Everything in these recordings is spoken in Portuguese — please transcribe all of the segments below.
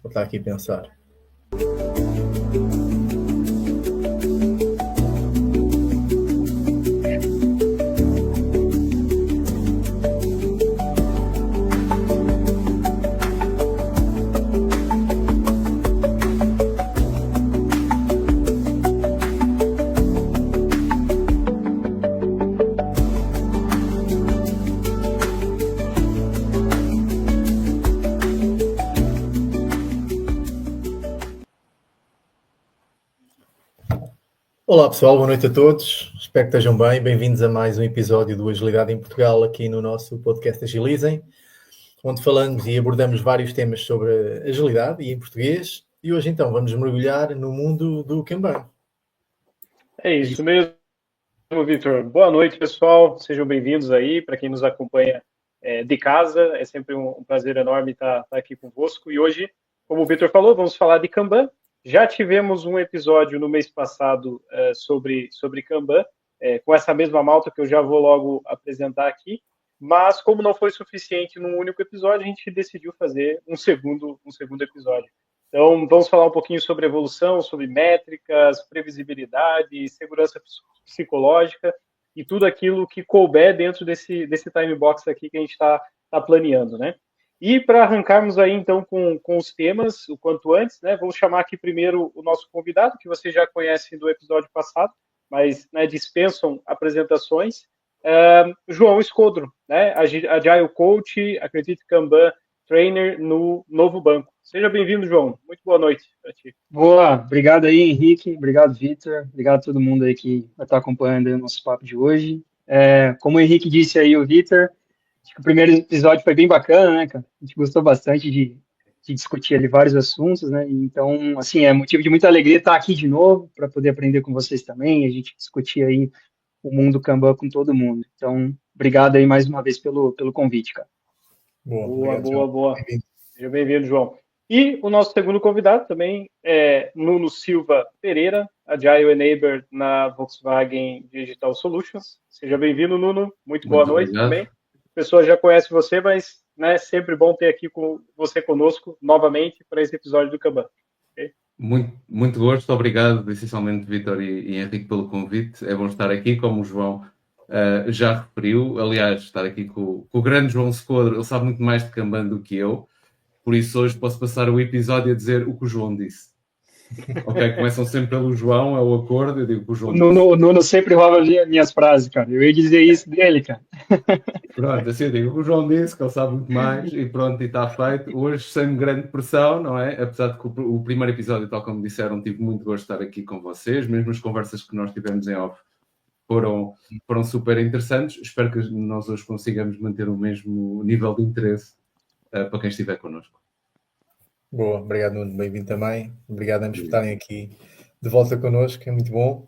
estar aqui a pensar. Olá pessoal, boa noite a todos, espero que estejam bem, bem-vindos a mais um episódio do Agilidade em Portugal aqui no nosso podcast Agilizem, onde falamos e abordamos vários temas sobre agilidade e em português, e hoje então vamos mergulhar no mundo do Kanban. É isso mesmo, Vitor. Boa noite, pessoal, sejam bem-vindos aí, para quem nos acompanha de casa, é sempre um prazer enorme estar aqui convosco, e hoje, como o Vitor falou, vamos falar de Kanban. Já tivemos um episódio no mês passado sobre Kanban, com essa mesma malta que eu já vou logo apresentar aqui, mas como não foi suficiente num único episódio, a gente decidiu fazer um segundo episódio. Então, vamos falar um pouquinho sobre evolução, sobre métricas, previsibilidade, segurança psicológica e tudo aquilo que couber dentro desse time box aqui que a gente está planeando, né? E para arrancarmos aí, então, com os temas, o quanto antes, né, vamos chamar aqui primeiro o nosso convidado, que vocês já conhecem do episódio passado, mas né, dispensam apresentações. João Escodro, né, Agile Coach, acredito Kanban Trainer no Novo Banco. Seja bem-vindo, João. Muito boa noite para ti. Boa, obrigado aí, Henrique, obrigado, Vitor, obrigado a todo mundo aí que vai estar acompanhando o nosso papo de hoje. Como o Henrique disse aí, o Vitor, acho que o primeiro episódio foi bem bacana, né, cara? A gente gostou bastante de discutir ali vários assuntos, né? Então, assim, é motivo de muita alegria estar aqui de novo para poder aprender com vocês também, a gente discutir aí o mundo Kanban com todo mundo. Então, obrigado aí mais uma vez pelo convite, cara. Boa. Seja bem-vindo, João. E o nosso segundo convidado também é Nuno Silva Pereira, Agile Enabler na Volkswagen Digital Solutions. Seja bem-vindo, Nuno. Muito boa noite também. A pessoa já conhece você, mas né, sempre bom ter aqui com você conosco novamente para esse episódio do Kanban. Okay? Muito gosto, obrigado essencialmente Vitor e Henrique pelo convite. É bom estar aqui, como o João já referiu. Aliás, estar aqui com o grande João Escodro, ele sabe muito mais de Kanban do que eu. Por isso hoje posso passar o episódio a dizer o que o João disse. Ok, começam sempre pelo João, é o acordo, eu digo o que o João disse. O Nuno sempre rouba minhas frases, cara. Eu ia dizer isso dele, cara. Pronto, assim eu digo o que o João disse, que ele sabe muito mais, e pronto, e está feito. Hoje sem grande pressão, não é? Apesar de que o primeiro episódio, tal como disseram, tive muito gosto de estar aqui com vocês, mesmo as conversas que nós tivemos em off foram super interessantes. Espero que nós hoje consigamos manter o mesmo nível de interesse para quem estiver connosco. Boa, obrigado Nuno, bem-vindo também. Obrigado a ambos por estarem aqui de volta connosco, é muito bom.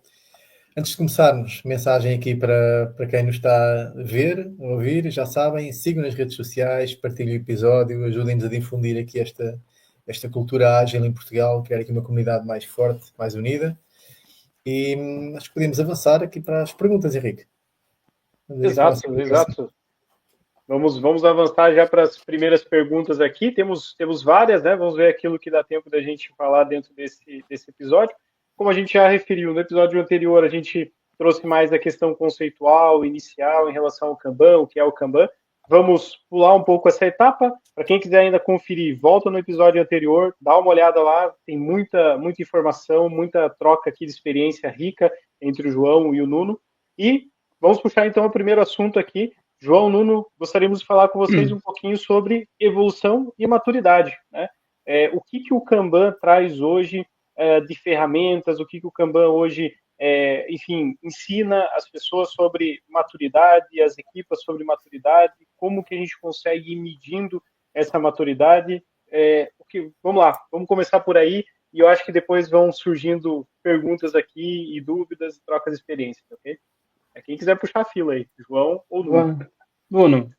Antes de começarmos, mensagem aqui para quem nos está a ver, a ouvir, já sabem, sigam nas redes sociais, partilhem o episódio, ajudem-nos a difundir aqui esta cultura ágil em Portugal, criar aqui uma comunidade mais forte, mais unida. E acho que podemos avançar aqui para as perguntas, Henrique. Exato. Vamos avançar já para as primeiras perguntas aqui. Temos várias, né? Vamos ver aquilo que dá tempo da gente falar dentro desse episódio. Como a gente já referiu, no episódio anterior, a gente trouxe mais a questão conceitual, inicial, em relação ao Kanban, o que é o Kanban. Vamos pular um pouco essa etapa. Para quem quiser ainda conferir, volta no episódio anterior, dá uma olhada lá, tem muita informação, muita troca aqui de experiência rica entre o João e o Nuno. E vamos puxar então o primeiro assunto aqui. João, Nuno, gostaríamos de falar com vocês um pouquinho sobre evolução e maturidade, né? O que o Kanban traz hoje de ferramentas, o que o Kanban hoje, enfim, ensina as pessoas sobre maturidade, as equipes sobre maturidade, como que a gente consegue ir medindo essa maturidade. Vamos lá, vamos começar por aí, e eu acho que depois vão surgindo perguntas aqui e dúvidas e trocas de experiências, ok? Quem quiser puxar a fila aí, João ou Nuno. Nuno,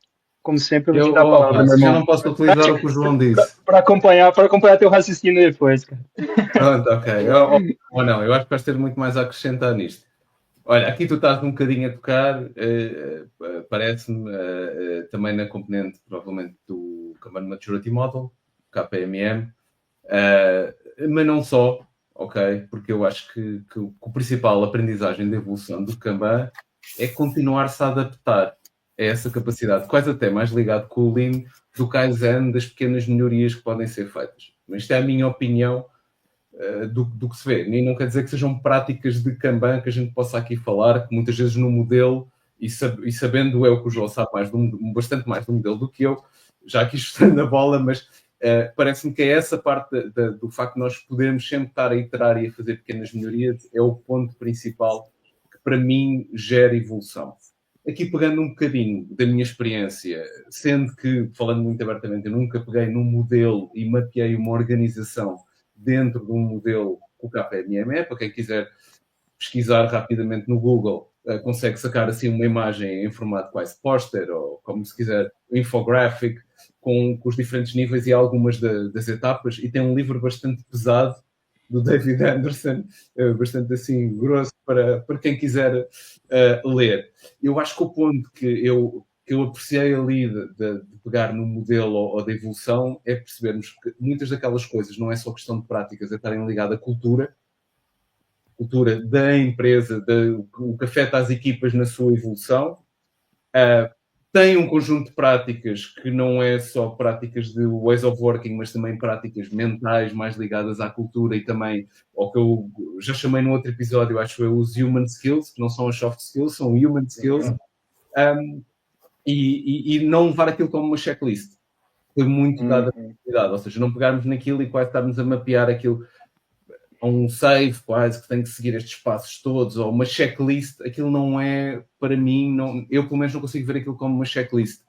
como sempre, eu vou te dar a palavra, meu irmão. Eu não posso utilizar o que o João disse. Para acompanhar teu raciocínio depois, cara. Pronto, ok. Ou não, eu acho que vais ter muito mais a acrescentar nisto. Olha, aqui tu estás um bocadinho a tocar, parece-me, também na componente, provavelmente, do Kanban Maturity Model, KPMM. Mas não só, ok? Porque eu acho que o principal aprendizagem da evolução do Kanban é continuar-se a adaptar a essa capacidade, quase até mais ligado com o Lean do Kaizen, das pequenas melhorias que podem ser feitas. Mas isto é a minha opinião do que se vê. E não quer dizer que sejam práticas de Kanban que a gente possa aqui falar, que muitas vezes no modelo, e sabendo eu que o João sabe bastante mais do modelo do que eu, já aqui chutando a bola, mas parece-me que é essa parte do facto de nós podermos sempre estar a iterar e a fazer pequenas melhorias é o ponto principal que para mim gera evolução. Aqui pegando um bocadinho da minha experiência, sendo que, falando muito abertamente, eu nunca peguei num modelo e mapeei uma organização dentro de um modelo com o KPMM, para quem quiser pesquisar rapidamente no Google, consegue sacar assim uma imagem em formato quase póster, ou como se quiser, infographic, com os diferentes níveis e algumas das etapas, e tem um livro bastante pesado do David Anderson, bastante assim grosso para quem quiser ler. Eu acho que o ponto que eu apreciei ali de pegar no modelo ou da evolução é percebermos que muitas daquelas coisas não é só questão de práticas, é estarem ligadas à cultura da empresa, o que afeta as equipas na sua evolução. Tem um conjunto de práticas que não é só práticas de ways of working, mas também práticas mentais mais ligadas à cultura e também ao que eu já chamei no outro episódio, acho eu, os human skills, que não são as soft skills, são human skills. E não levar aquilo como uma checklist. Foi muito dada a possibilidade, ou seja, não pegarmos naquilo e quase estarmos a mapear aquilo a um save quase que tem que seguir estes passos todos, ou uma checklist. Aquilo não é, para mim, eu pelo menos não consigo ver aquilo como uma checklist,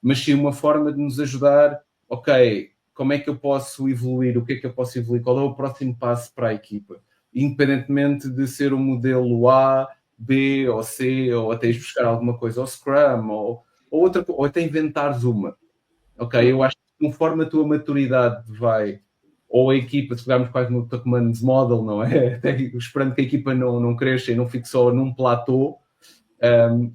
mas sim uma forma de nos ajudar, ok, como é que eu posso evoluir, o que é que eu posso evoluir, qual é o próximo passo para a equipa, independentemente de ser o modelo A, B ou C, ou até ir buscar alguma coisa ao Scrum, ou até inventares uma. Ok, eu acho que conforme a tua maturidade vai, ou a equipa, se pegarmos quase no Tuckman's Model, não é? Até esperando que a equipa não cresça e não fique só num platô,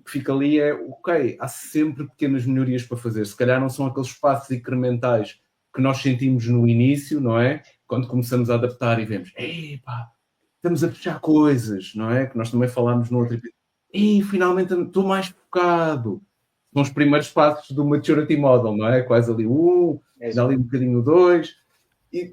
fica ali, ok, há sempre pequenas melhorias para fazer. Se calhar não são aqueles passos incrementais que nós sentimos no início, não é? Quando começamos a adaptar e vemos, epá, estamos a puxar coisas, não é? Que nós também falámos no outro episódio. E finalmente estou mais focado. São os primeiros passos do Maturity Model, não é? Quase ali ali um bocadinho 2.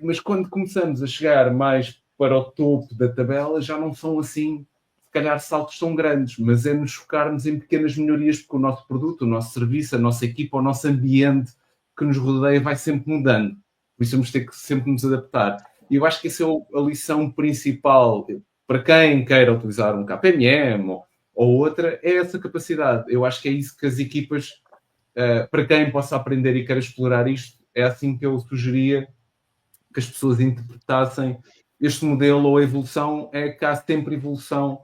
Mas quando começamos a chegar mais para o topo da tabela, já não são assim, se calhar saltos são grandes, mas é nos focarmos em pequenas melhorias, porque o nosso produto, o nosso serviço, a nossa equipa, o nosso ambiente que nos rodeia vai sempre mudando. Por isso vamos ter que sempre nos adaptar. E eu acho que essa é a lição principal para quem queira utilizar um KPMM ou outra, é essa capacidade. Eu acho que é isso que as equipas, para quem possa aprender e queira explorar isto, é assim que eu sugeria que as pessoas interpretassem este modelo ou a evolução. É que há sempre evolução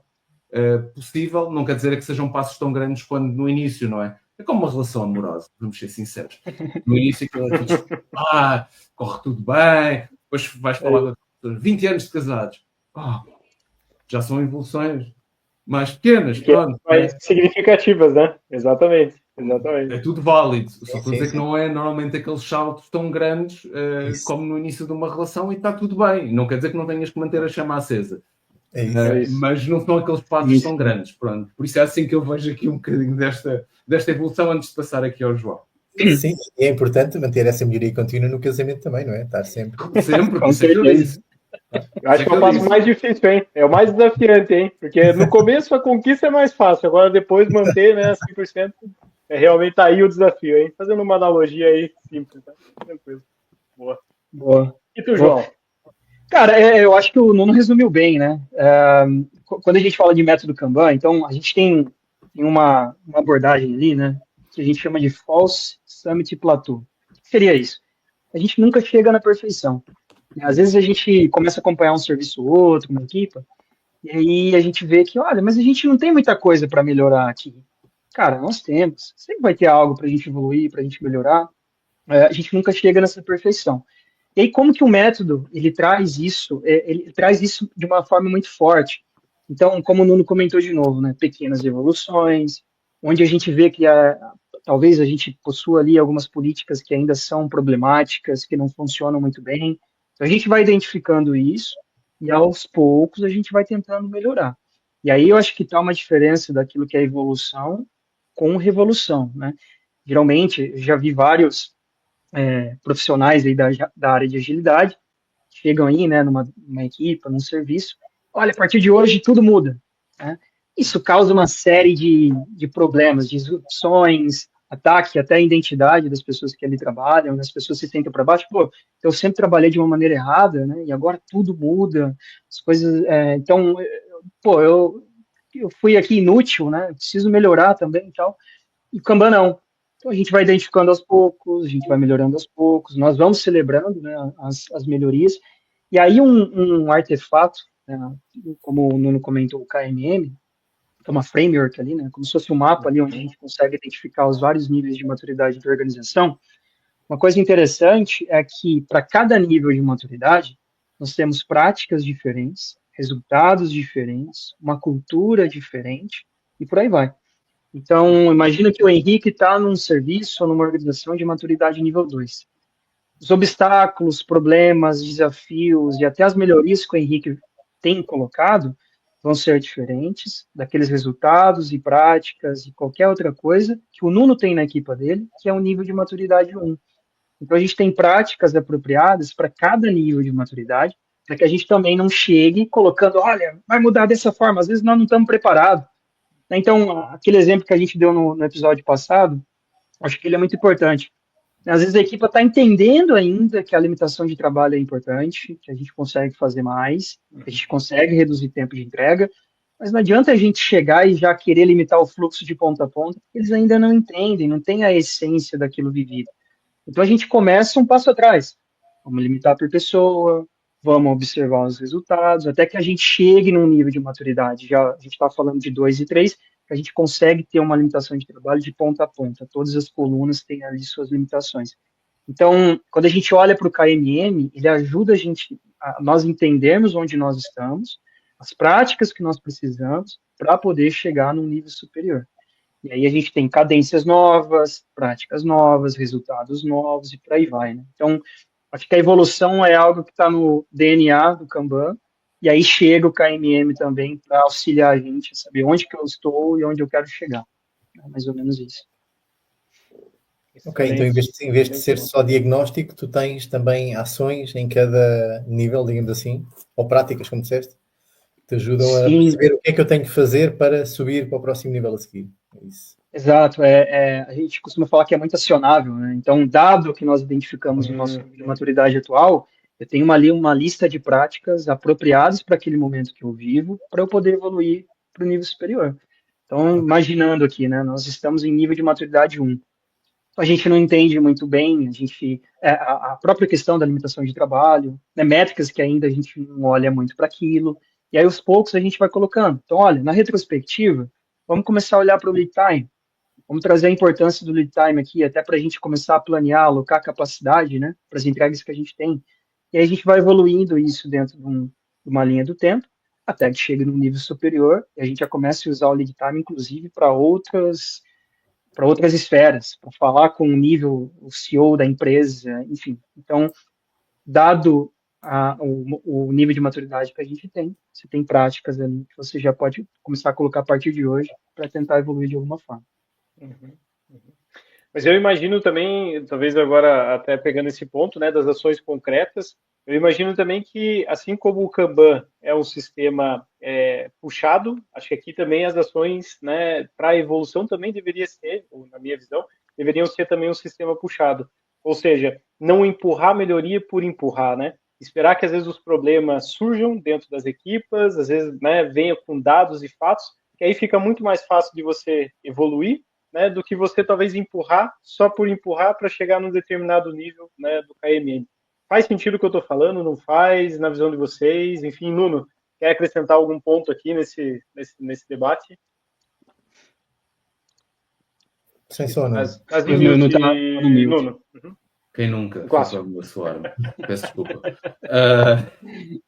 possível, não quer dizer que sejam passos tão grandes quando no início, não é? É como uma relação amorosa, vamos ser sinceros. No início aquilo é tudo, corre tudo bem, depois vais falar com 20 anos de casados. Já são evoluções mais pequenas, pronto. Mais significativas, né? Exatamente. É tudo válido. Só estou a dizer que não é normalmente aqueles saltos tão grandes como no início de uma relação, e está tudo bem. Não quer dizer que não tenhas que manter a chama acesa. Mas não são aqueles passos tão grandes. Pronto. Por isso é assim que eu vejo aqui um bocadinho desta evolução antes de passar aqui ao João. Sim, é importante manter essa melhoria contínua no casamento também, não é? Estar sempre. Sempre, com certeza. Eu acho que é o passo mais difícil, hein? É o mais desafiante, hein? Porque no começo a conquista é mais fácil, agora depois manter, né, 100%, realmente tá aí o desafio, hein? Fazendo uma analogia aí simples, tá? Tranquilo. Boa. E tu, João? Cara, eu acho que o Nuno resumiu bem, né? Quando a gente fala de método Kanban, então a gente tem uma abordagem ali, né, que a gente chama de False Summit Plateau. O que seria isso? A gente nunca chega na perfeição. Às vezes a gente começa a acompanhar um serviço ou outro, uma equipa, e aí a gente vê que, olha, mas a gente não tem muita coisa para melhorar aqui. Cara, nós temos. Sempre vai ter algo para a gente evoluir, para a gente melhorar. A gente nunca chega nessa perfeição. E aí, como que o método, ele traz isso de uma forma muito forte. Então, como o Nuno comentou de novo, né, pequenas evoluções, onde a gente vê que talvez a gente possua ali algumas políticas que ainda são problemáticas, que não funcionam muito bem. Então a gente vai identificando isso e aos poucos a gente vai tentando melhorar. E aí eu acho que está uma diferença daquilo que é evolução com revolução, né? Geralmente, eu já vi vários profissionais aí da área de agilidade chegam aí, né, numa equipe, num serviço, olha, a partir de hoje tudo muda, né? Isso causa uma série de problemas, disrupções, ataque até a identidade das pessoas que ali trabalham, né? As pessoas se sentem para baixo, pô, eu sempre trabalhei de uma maneira errada, né, e agora tudo muda, as coisas, então, pô, eu fui aqui inútil, né, preciso melhorar também e tal, e o Kanban não. Então a gente vai identificando aos poucos, a gente vai melhorando aos poucos, nós vamos celebrando, né, as melhorias. E aí um artefato, né, como o Nuno comentou, o KMM, que é uma framework ali, né, como se fosse um mapa ali onde a gente consegue identificar os vários níveis de maturidade da organização. Uma coisa interessante é que para cada nível de maturidade, nós temos práticas diferentes, resultados diferentes, uma cultura diferente e por aí vai. Então, imagina que o Henrique está num serviço ou numa organização de maturidade nível 2. Os obstáculos, problemas, desafios e até as melhorias que o Henrique tem colocado vão ser diferentes daqueles resultados e práticas e qualquer outra coisa que o Nuno tem na equipa dele, que é um nível de maturidade 1. Então, a gente tem práticas apropriadas para cada nível de maturidade, para que a gente também não chegue colocando, olha, vai mudar dessa forma, às vezes nós não estamos preparados. Então, aquele exemplo que a gente deu no episódio passado, acho que ele é muito importante. Às vezes a equipe está entendendo ainda que a limitação de trabalho é importante, que a gente consegue fazer mais, que a gente consegue reduzir tempo de entrega, mas não adianta a gente chegar e já querer limitar o fluxo de ponta a ponta, porque eles ainda não entendem, não têm a essência daquilo vivido. Então a gente começa um passo atrás. Vamos limitar por pessoa, vamos observar os resultados, até que a gente chegue num nível de maturidade. Já a gente está falando de 2 e 3, que a gente consegue ter uma limitação de trabalho de ponta a ponta. Todas as colunas têm ali suas limitações. Então, quando a gente olha para o KMM, ele ajuda a nós entendermos onde nós estamos, as práticas que nós precisamos para poder chegar num nível superior. E aí a gente tem cadências novas, práticas novas, resultados novos e por aí vai, né? Então, acho que a evolução é algo que está no DNA do Kanban, e aí chega o KMM também para auxiliar a gente a saber onde que eu estou e onde eu quero chegar. É mais ou menos isso. Ok, então em vez de ser só diagnóstico, tu tens também ações em cada nível, digamos assim, ou práticas, como disseste, que te ajudam a perceber o que é que eu tenho que fazer para subir para o próximo nível a seguir. É isso. Exato, a gente costuma falar que é muito acionável, né? Então, dado que nós identificamos no nosso nível de maturidade atual, eu tenho ali uma lista de práticas apropriadas para aquele momento que eu vivo, para eu poder evoluir para o nível superior. Então, imaginando aqui, né? Nós estamos em nível de maturidade 1. A gente não entende muito bem, a própria questão da limitação de trabalho, né, métricas que ainda a gente não olha muito para aquilo, e aí aos poucos a gente vai colocando. Então, olha, na retrospectiva, vamos começar a olhar para o lead time, vamos trazer a importância do lead time aqui, até para a gente começar a planear, alocar capacidade, né, para as entregas que a gente tem, e aí a gente vai evoluindo isso dentro de uma linha do tempo, até que chegue no nível superior, e a gente já começa a usar o lead time, inclusive, para outras esferas, para falar com o CEO da empresa, enfim. Então, dado o nível de maturidade que a gente tem, você tem práticas ali que você já pode começar a colocar a partir de hoje para tentar evoluir de alguma forma. Mas eu imagino também, talvez agora até pegando esse ponto, né, das ações concretas, eu imagino também que, assim como o Kanban é um sistema puxado, acho que aqui também as ações, né, para a evolução também deveria ser, ou na minha visão, deveriam ser também um sistema puxado. Ou seja, não empurrar a melhoria por empurrar, né? Esperar que às vezes os problemas surjam dentro das equipas, às vezes, né, venha com dados e fatos, que aí fica muito mais fácil de você evoluir, né, do que você talvez empurrar só por empurrar para chegar num determinado nível, né, do KMM. Faz sentido o que eu estou falando? Não faz? Na visão de vocês? Enfim, Nuno, quer acrescentar algum ponto aqui nesse debate? Sem som, não. Estás em mute, Nuno. Quem nunca? Foi soar. Peço desculpa.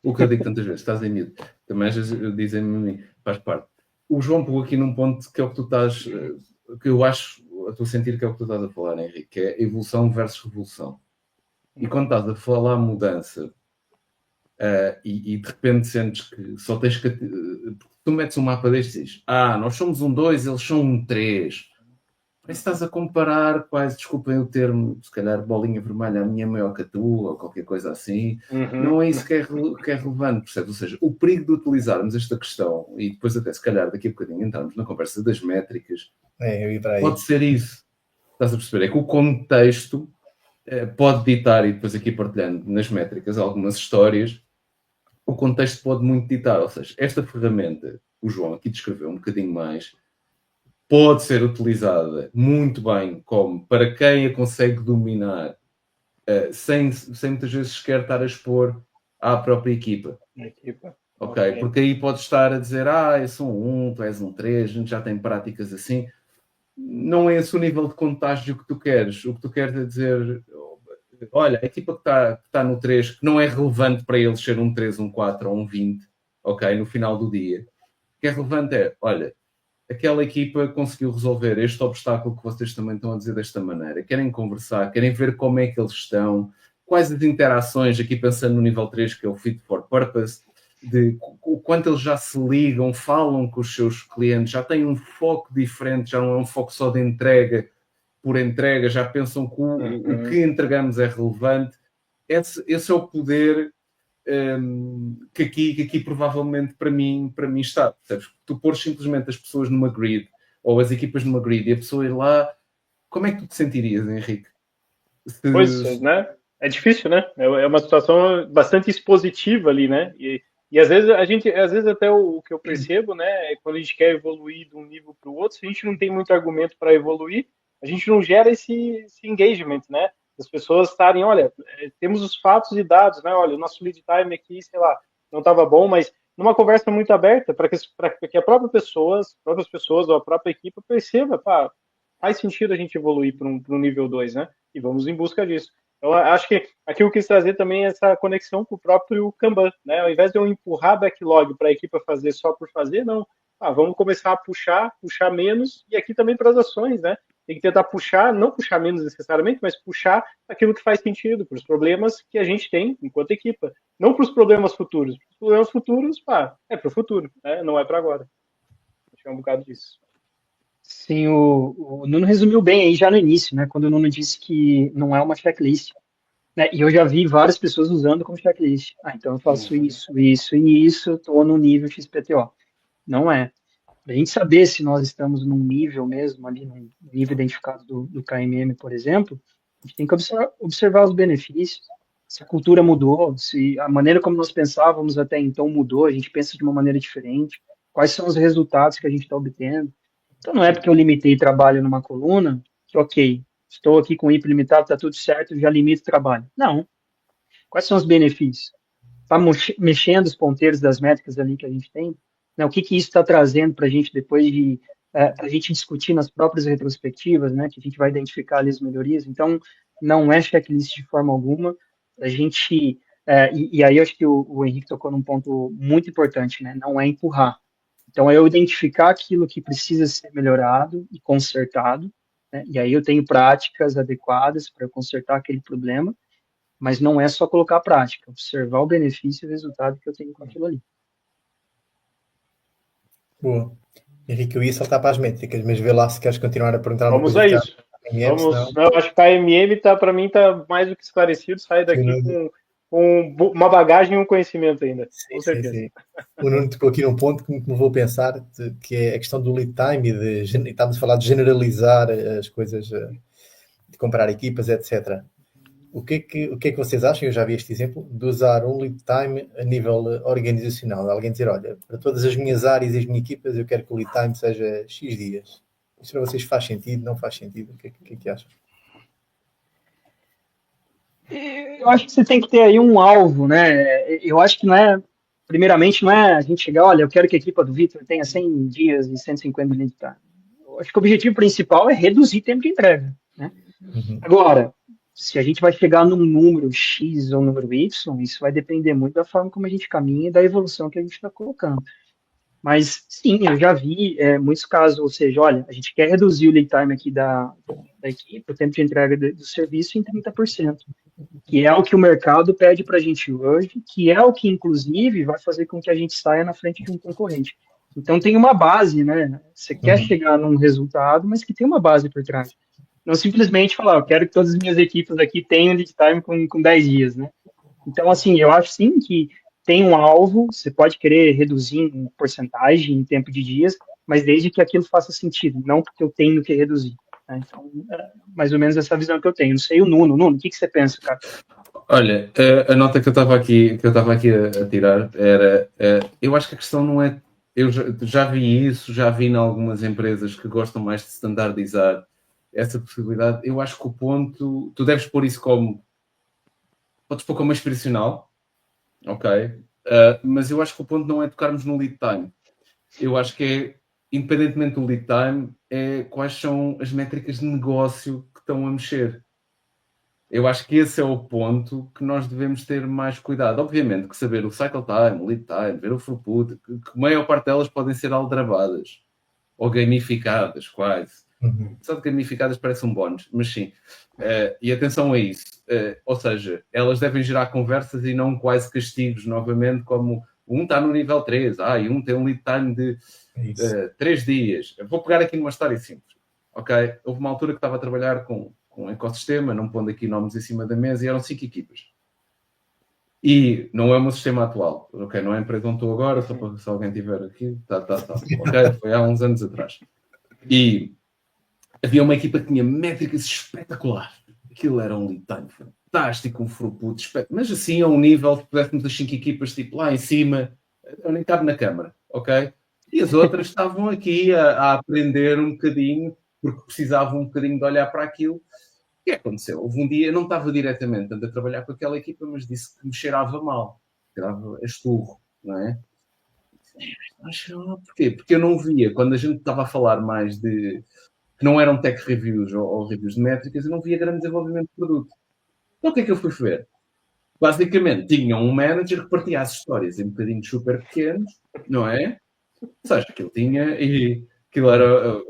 O que eu digo tantas vezes, estás em mute. Também às vezes dizem-me a mim, faz parte. O João pegou aqui num ponto que é o que tu estás, que eu acho, a tu sentir que é o que tu estás a falar, Henrique, que é evolução versus revolução. E quando estás a falar mudança, e de repente sentes que só tens que... Tu metes um mapa destes e dizes, nós somos um 2, eles são um 3. Parece que estás a comparar quase, desculpem o termo, se calhar bolinha vermelha, a minha é maior que a tua, ou qualquer coisa assim. Não é isso que é relevante, percebes? Ou seja, o perigo de utilizarmos esta questão, e depois até se calhar daqui a bocadinho entrarmos na conversa das métricas, pode ser isso. Estás a perceber? É que o contexto pode ditar, e depois aqui partilhando nas métricas algumas histórias, o contexto pode muito ditar. Ou seja, esta ferramenta, o João aqui descreveu um bocadinho mais, pode ser utilizada muito bem como para quem a consegue dominar, sem muitas vezes sequer estar a expor à própria equipa. Ok? Porque aí pode estar a dizer, eu sou um 1, tu és um 3, a gente já tem práticas assim. Não é esse o nível de contágio que tu queres. O que tu queres é dizer, olha, a equipa que está no 3, que não é relevante para eles ser um 3, um 4 ou um 20, ok, no final do dia. O que é relevante é, olha, aquela equipa conseguiu resolver este obstáculo que vocês também estão a dizer desta maneira. Querem conversar, querem ver como é que eles estão, quais as interações, aqui pensando no nível 3, que é o Fit for Purpose, de o quanto eles já se ligam, falam com os seus clientes, já têm um foco diferente, já não é um foco só de entrega por entrega, já pensam que o que entregamos é relevante. Esse é o poder que aqui provavelmente para mim está. Percebes? Tu pôres simplesmente as pessoas numa grid, ou as equipas numa grid, e a pessoa ir lá, como é que tu te sentirias, Henrique? Pois, né? É difícil, né? É uma situação bastante expositiva ali, né? E às vezes até o que eu percebo, né, é quando a gente quer evoluir de um nível para o outro, se a gente não tem muito argumento para evoluir, a gente não gera esse engagement, né? As pessoas estarem, olha, temos os fatos e dados, né? Olha, o nosso lead time aqui, sei lá, não estava bom, mas numa conversa muito aberta, para que a própria as próprias pessoas ou a própria equipe perceba, pá, faz sentido a gente evoluir para um nível 2, né? E vamos em busca disso. Eu acho que aqui eu quis trazer também essa conexão com o próprio Kanban, né? Ao invés de eu empurrar backlog para a equipe fazer só por fazer, não. Vamos começar a puxar menos, e aqui também para as ações, né? Tem que tentar puxar, não puxar menos necessariamente, mas puxar aquilo que faz sentido, para os problemas que a gente tem enquanto equipa. Não para os problemas futuros. Os problemas futuros, é para o futuro, né? Não é para agora. Acho que é um bocado disso. Sim, o Nuno resumiu bem aí já no início, né? Quando o Nuno disse que não é uma checklist, né? E eu já vi várias pessoas usando como checklist. Então eu faço isso, isso e isso, estou no nível XPTO. Não é. Para a gente saber se nós estamos num nível mesmo, ali, num nível identificado do KMM, por exemplo, a gente tem que observar os benefícios, se a cultura mudou, se a maneira como nós pensávamos até então mudou, a gente pensa de uma maneira diferente, quais são os resultados que a gente está obtendo. Então, não é porque eu limitei trabalho numa coluna que, ok, estou aqui com hiperlimitado, está tudo certo, já limito o trabalho. Não. Quais são os benefícios? Está mexendo os ponteiros das métricas ali que a gente tem? Né? O que isso está trazendo para a gente depois de a gente discutir nas próprias retrospectivas, né? Que a gente vai identificar ali as melhorias. Então, não é checklist de forma alguma. A gente e aí eu acho que o Henrique tocou num ponto muito importante, né? Não é empurrar. Então, é eu identificar aquilo que precisa ser melhorado e consertado, né? E aí eu tenho práticas adequadas para consertar aquele problema, mas não é só colocar a prática, observar o benefício e o resultado que eu tenho com aquilo ali. Boa. Henrique, eu ia saltar para as métricas, mas vê lá se queres continuar a perguntar uma coisa. Vamos a isso. Não, acho que a AMM para mim está mais do que esclarecido, sai daqui com uma bagagem e um conhecimento ainda. Sim, com certeza. Sim. O Nuno tocou aqui num ponto que me vou pensar, que é a questão do lead time e estamos a falar de generalizar as coisas, de comprar equipas, etc. O que é que vocês acham, eu já vi este exemplo, de usar um lead time a nível organizacional? Alguém dizer, olha, para todas as minhas áreas e as minhas equipas eu quero que o lead time seja X dias. Isso para vocês faz sentido, não faz sentido? O que é que acham? Eu acho que você tem que ter aí um alvo, né? Eu acho que primeiramente não é a gente chegar, olha, eu quero que a equipa do Vitor tenha 100 dias e 150 de lead time. Eu acho que o objetivo principal é reduzir tempo de entrega, né? Uhum. Agora, se a gente vai chegar num número X ou número Y, isso vai depender muito da forma como a gente caminha e da evolução que a gente está colocando. Mas, sim, eu já vi muitos casos, ou seja, olha, a gente quer reduzir o lead time aqui da equipe, o tempo de entrega do serviço em 30%. que é o que o mercado pede para a gente hoje, que é o que, inclusive, vai fazer com que a gente saia na frente de um concorrente. Então, tem uma base, né? Você quer chegar num resultado, mas que tem uma base por trás. Não simplesmente falar, eu quero que todas as minhas equipes aqui tenham lead time com 10 dias, né? Então, assim, eu acho sim que tem um alvo, você pode querer reduzir em porcentagem, em tempo de dias, mas desde que aquilo faça sentido, não porque eu tenho que reduzir. Né? Então, é mais ou menos essa visão que eu tenho. Não sei o Nuno. Nuno, o que você pensa, cara? Olha, a nota que eu estava aqui a tirar era, eu acho que a questão não é, eu já vi isso, já vi em algumas empresas que gostam mais de standardizar essa possibilidade. Eu acho que o ponto, tu deves pôr isso como, podes pôr como aspiracional, ok? Mas eu acho que o ponto não é tocarmos no lead time. Eu acho que é, independentemente do lead time, é quais são as métricas de negócio que estão a mexer. Eu acho que esse é o ponto que nós devemos ter mais cuidado. Obviamente que saber o cycle time, o lead time, ver o throughput, que a maior parte delas podem ser aldrabadas ou gamificadas, quase. Só de gamificadas parece um bónus, mas sim. E atenção a isso. Ou seja, elas devem gerar conversas e não quase castigos, novamente, como um está no nível 3, e um tem um lead time de 3 dias. Eu vou pegar aqui numa história simples. Ok? Houve uma altura que estava a trabalhar com um ecossistema, não pondo aqui nomes em cima da mesa, e eram 5 equipas. E não é o meu sistema atual. Ok? Não é a empresa onde estou agora, só para se alguém tiver aqui. Ok? Foi há uns anos atrás. E havia uma equipa que tinha métricas espetaculares. Aquilo era um lead time fantástico, um throughput espetacular. Mas assim, a um nível que pudéssemos as 5 equipas, tipo lá em cima, eu nem cabe na câmara, ok? E as outras estavam aqui a aprender um bocadinho, porque precisavam um bocadinho de olhar para aquilo. O que aconteceu? Houve um dia, eu não estava diretamente a trabalhar com aquela equipa, mas disse que me cheirava mal. Cheirava a esturro, não é? Porquê? Porque eu não via, quando a gente estava a falar mais de que não eram tech reviews ou reviews de métricas, eu não via grande desenvolvimento de produto. Então o que é que eu fui ver? Basicamente, tinham um manager que partia as histórias em bocadinhos super pequenos, não é? Ou seja, aquilo tinha, e aquilo era,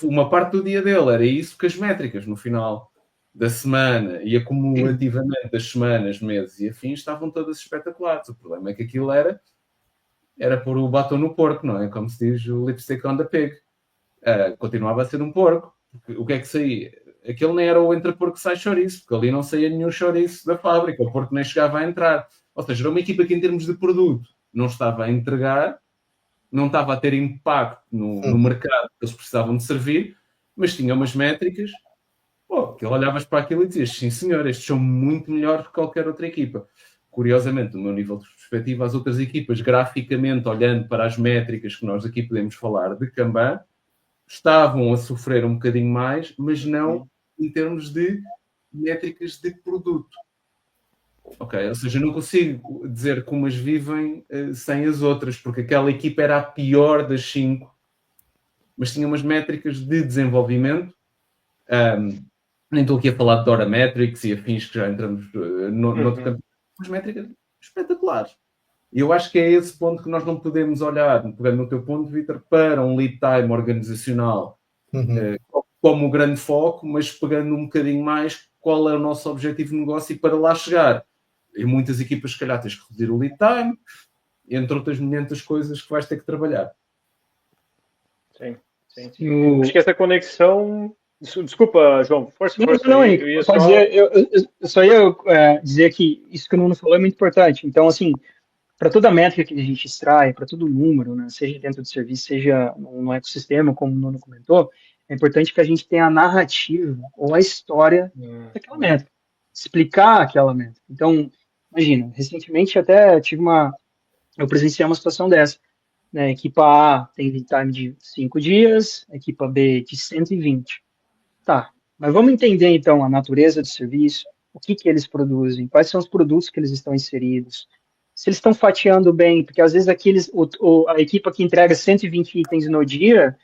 uma parte do dia dele era isso, que as métricas no final da semana e acumulativamente das semanas, meses e afins estavam todas espetaculares. O problema é que aquilo era pôr o batom no porco, não é? Como se diz o lipstick on the pig. Continuava a ser um porco. O que é que saía? Aquele nem era o entre-porco que sai chouriço, porque ali não saía nenhum chouriço da fábrica, o porco nem chegava a entrar. Ou seja, era uma equipa que em termos de produto não estava a entregar, não estava a ter impacto no mercado que eles precisavam de servir, mas tinha umas métricas, que olhavas para aquilo e dizias, sim senhor, estes são muito melhores que qualquer outra equipa. Curiosamente, do meu nível de perspectiva, as outras equipas, graficamente, olhando para as métricas que nós aqui podemos falar de Kanban, estavam a sofrer um bocadinho mais, mas não em termos de métricas de produto. Ok? Ou seja, não consigo dizer como as vivem sem as outras, porque aquela equipa era a pior das 5, mas tinha umas métricas de desenvolvimento. Nem estou aqui a falar de Dora Metrics e afins, que já entramos noutro campo. Umas métricas espetaculares. E eu acho que é esse ponto que nós não podemos olhar, pegando no teu ponto, Vítor, para um lead time organizacional como o grande foco, mas pegando um bocadinho mais qual é o nosso objetivo de negócio e para lá chegar. Em muitas equipas, se calhar, tens que reduzir o lead time, entre outras milhentas coisas que vais ter que trabalhar. Sim. Acho que essa conexão... Desculpa, João, força. Não, eu só ia dizer que isso que o Nuno falou é muito importante. Então, assim, para toda métrica que a gente extrai, para todo número, né, seja dentro do serviço, seja no ecossistema, como o Nuno comentou, é importante que a gente tenha a narrativa ou a história daquela métrica, explicar aquela métrica. Então, imagina, recentemente até eu presenciei uma situação dessa. Né, equipa A tem lead time de 5 dias, equipa B de 120. Tá, mas vamos entender então a natureza do serviço, o que eles produzem, quais são os produtos que eles estão inseridos, se eles estão fatiando bem, porque às vezes a equipa que entrega 120 itens no dia,